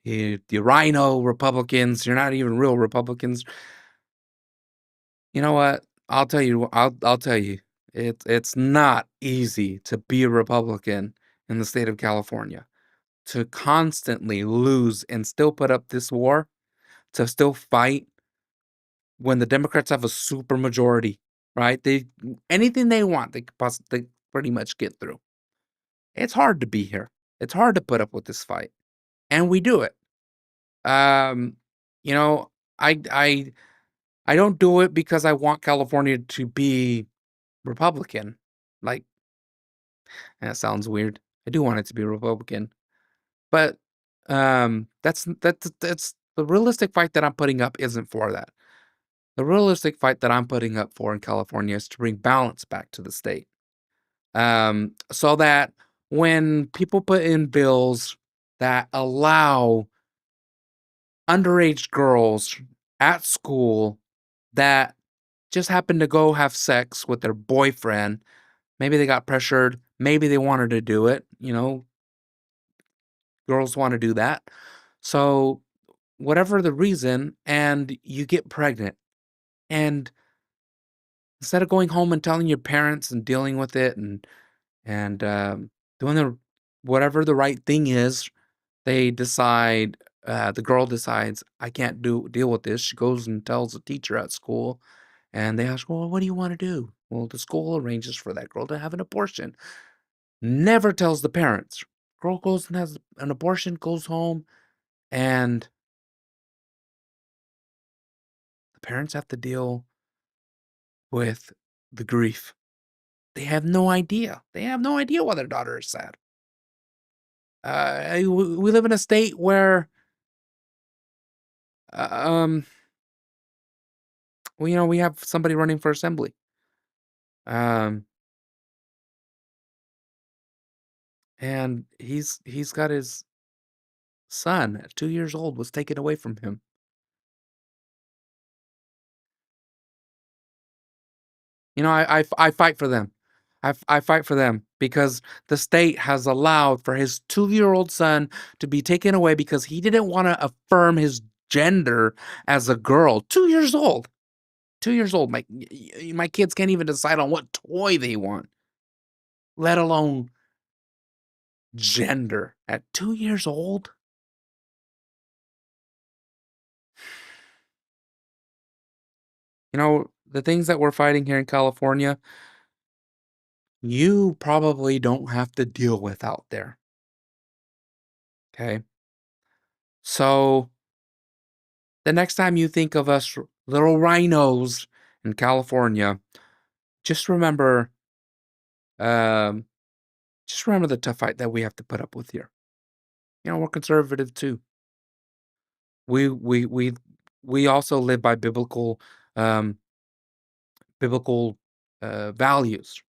you rhino Republicans, you're not even real Republicans." You know what? I'll tell you, it's not easy to be a Republican in the state of California. To constantly lose and still put up this war, to still fight when the Democrats have a super majority, right? Anything they want, they could possibly pretty much get through. It's hard to be here. It's hard to put up with this fight, and we do it. Um, you know, I I don't do it because I want California to be Republican. Like, that sounds weird. I do want it to be Republican, but that's the realistic fight that I'm putting up isn't for that. The realistic fight that I'm putting up for in California is to bring balance back to the state. So that when people put in bills that allow underage girls at school that just happen to go have sex with their boyfriend, maybe they got pressured, maybe they wanted to do it, girls want to do that. So, whatever the reason, and you get pregnant, and instead of going home and telling your parents and dealing with it and doing the whatever the right thing is, they decide. The girl decides, I can't deal with this. She goes and tells the teacher at school, and they ask, "Well, what do you want to do?" Well, the school arranges for that girl to have an abortion. Never tells the parents. Girl goes and has an abortion, goes home, and the parents have to deal with the grief. They have no idea. They have no idea why their daughter is sad. We live in a state where, uh, um, we have somebody running for assembly. Um, and he's got his son at 2 years old was taken away from him. I fight for them. I fight for them because the state has allowed for his 2-year-old son to be taken away because he didn't want to affirm his gender as a girl. 2 years old. 2 years old. My kids can't even decide on what toy they want, let alone gender at 2 years old. The things that we're fighting here in California, you probably don't have to deal with out there. Okay. So the next time you think of us little rhinos in California, just remember, um, just remember the tough fight that we have to put up with here. We're conservative too. We we we we also live by um, biblical values,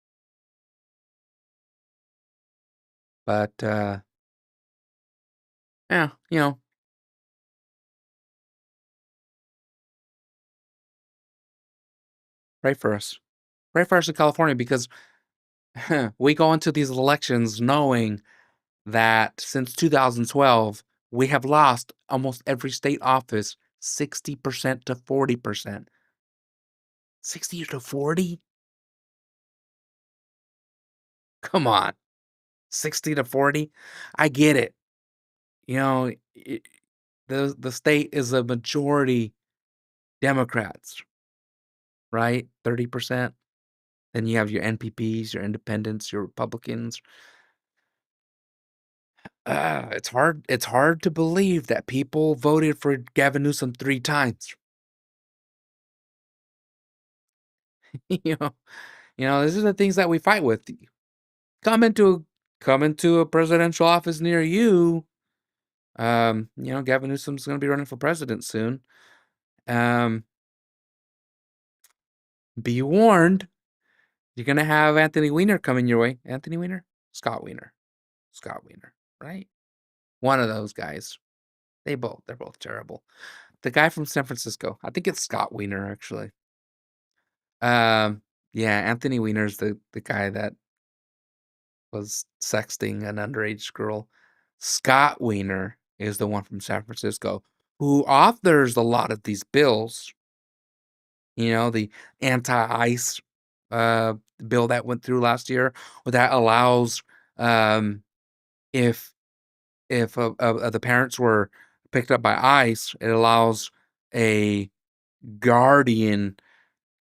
but yeah, pray for us. Pray for us in California because we go into these elections knowing that since 2012, we have lost almost every state office 60% to 40%. 60 to 40? Come on. 60 to 40? I get it. You know, it, the state is a majority Democrats, right? 30%. Then you have your NPPs, your independents, your Republicans. It's hard to believe that people voted for Gavin Newsom 3 times. you know, these are the things that we fight with. Come into come into a presidential office near you. Gavin Newsom's going to be running for president soon. Um, be warned, you're going to have Anthony Weiner coming your way. Anthony Weiner, Scott Weiner, Scott Weiner, right? One of those guys. They're both terrible. The guy from San Francisco, I think it's Scott Weiner actually. Um, Yeah, Anthony Weiner's the guy that was sexting an underage girl. Scott Weiner is the one from San Francisco who authors a lot of these bills. The anti-ICE uh, bill that went through last year, that allows um, if the parents were picked up by ICE, it allows a guardian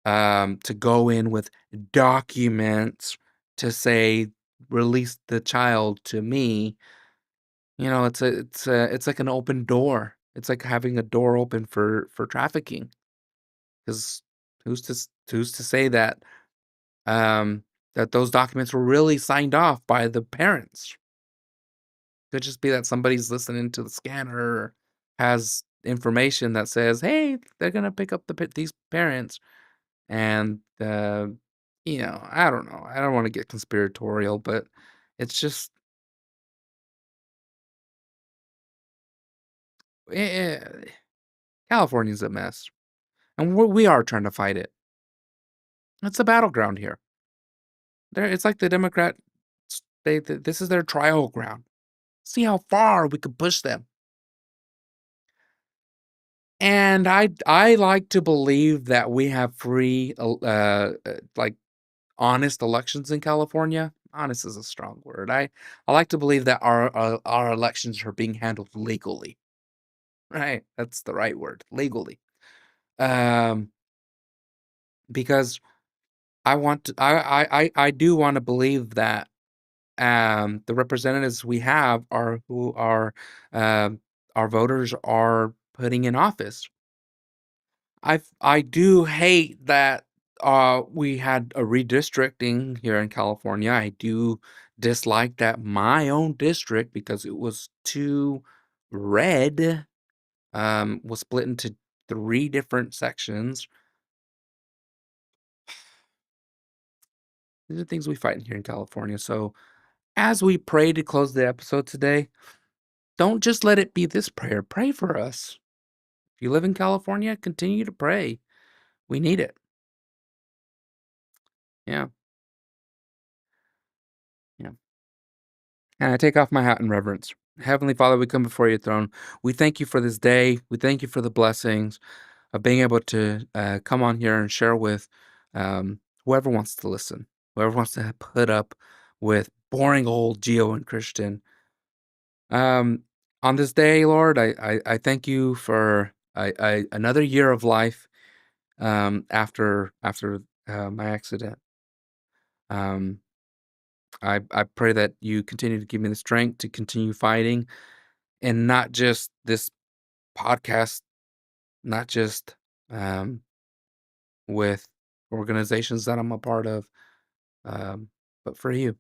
to go in with documents to say release the child to me. It's like an open door. It's like having a door open for trafficking. Because who's to say that um that those documents were really signed off by the parents? Could just be that somebody's listening to the scanner or has information that says, "Hey, they're gonna pick up these parents," and I don't know. I don't want to get conspiratorial, but it's just eh, California's a mess, and we are trying to fight it. It's a battleground here. It's like the Democrat. This is their trial ground. See how far we could push them. And I like to believe that we have free, like honest elections in California. Honest is a strong word. I like to believe that our elections are being handled legally. Right, that's the right word, legally. Um, because I do want to believe that the representatives we have are who um our voters are putting in office. I do hate that we had a redistricting here in California. I do dislike that my own district, because it was too red, was split into 3 different sections. These are things we fight in here in California. So, as we pray to close the episode today, don't just let it be this prayer. Pray for us. If you live in California, continue to pray. We need it. Yeah. Yeah. And I take off my hat in reverence. Heavenly Father, we come before your throne. We thank you for this day. We thank you for the blessings of being able to come on here and share with whoever wants to listen, whoever wants to put up with boring old Geo and Christian. Um, on this day, Lord, I thank you for another year of life after my accident. Um, I pray that you continue to give me the strength to continue fighting, and not just this podcast, not just um, with organizations that I'm a part of, but for you.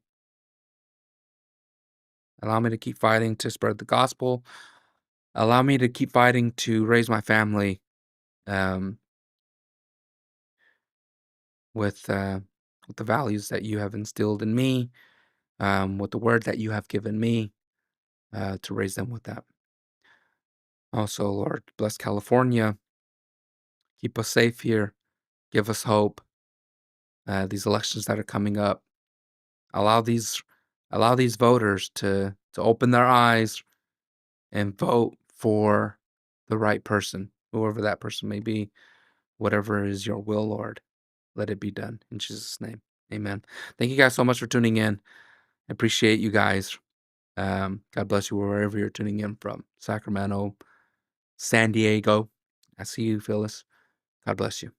Allow me to keep fighting to spread the gospel. Allow me to keep fighting to raise my family um, with with the values that you have instilled in me, with the word that you have given me to raise them with that. Also, Lord, bless California. Keep us safe here. Give us hope. These elections that are coming up, allow these voters to open their eyes and vote for the right person, whoever that person may be. Whatever is your will, Lord, let it be done in Jesus' name. Amen. Thank you guys so much for tuning in. I appreciate you guys. God bless you wherever you're tuning in from. Sacramento, San Diego. I see you, Phyllis. God bless you.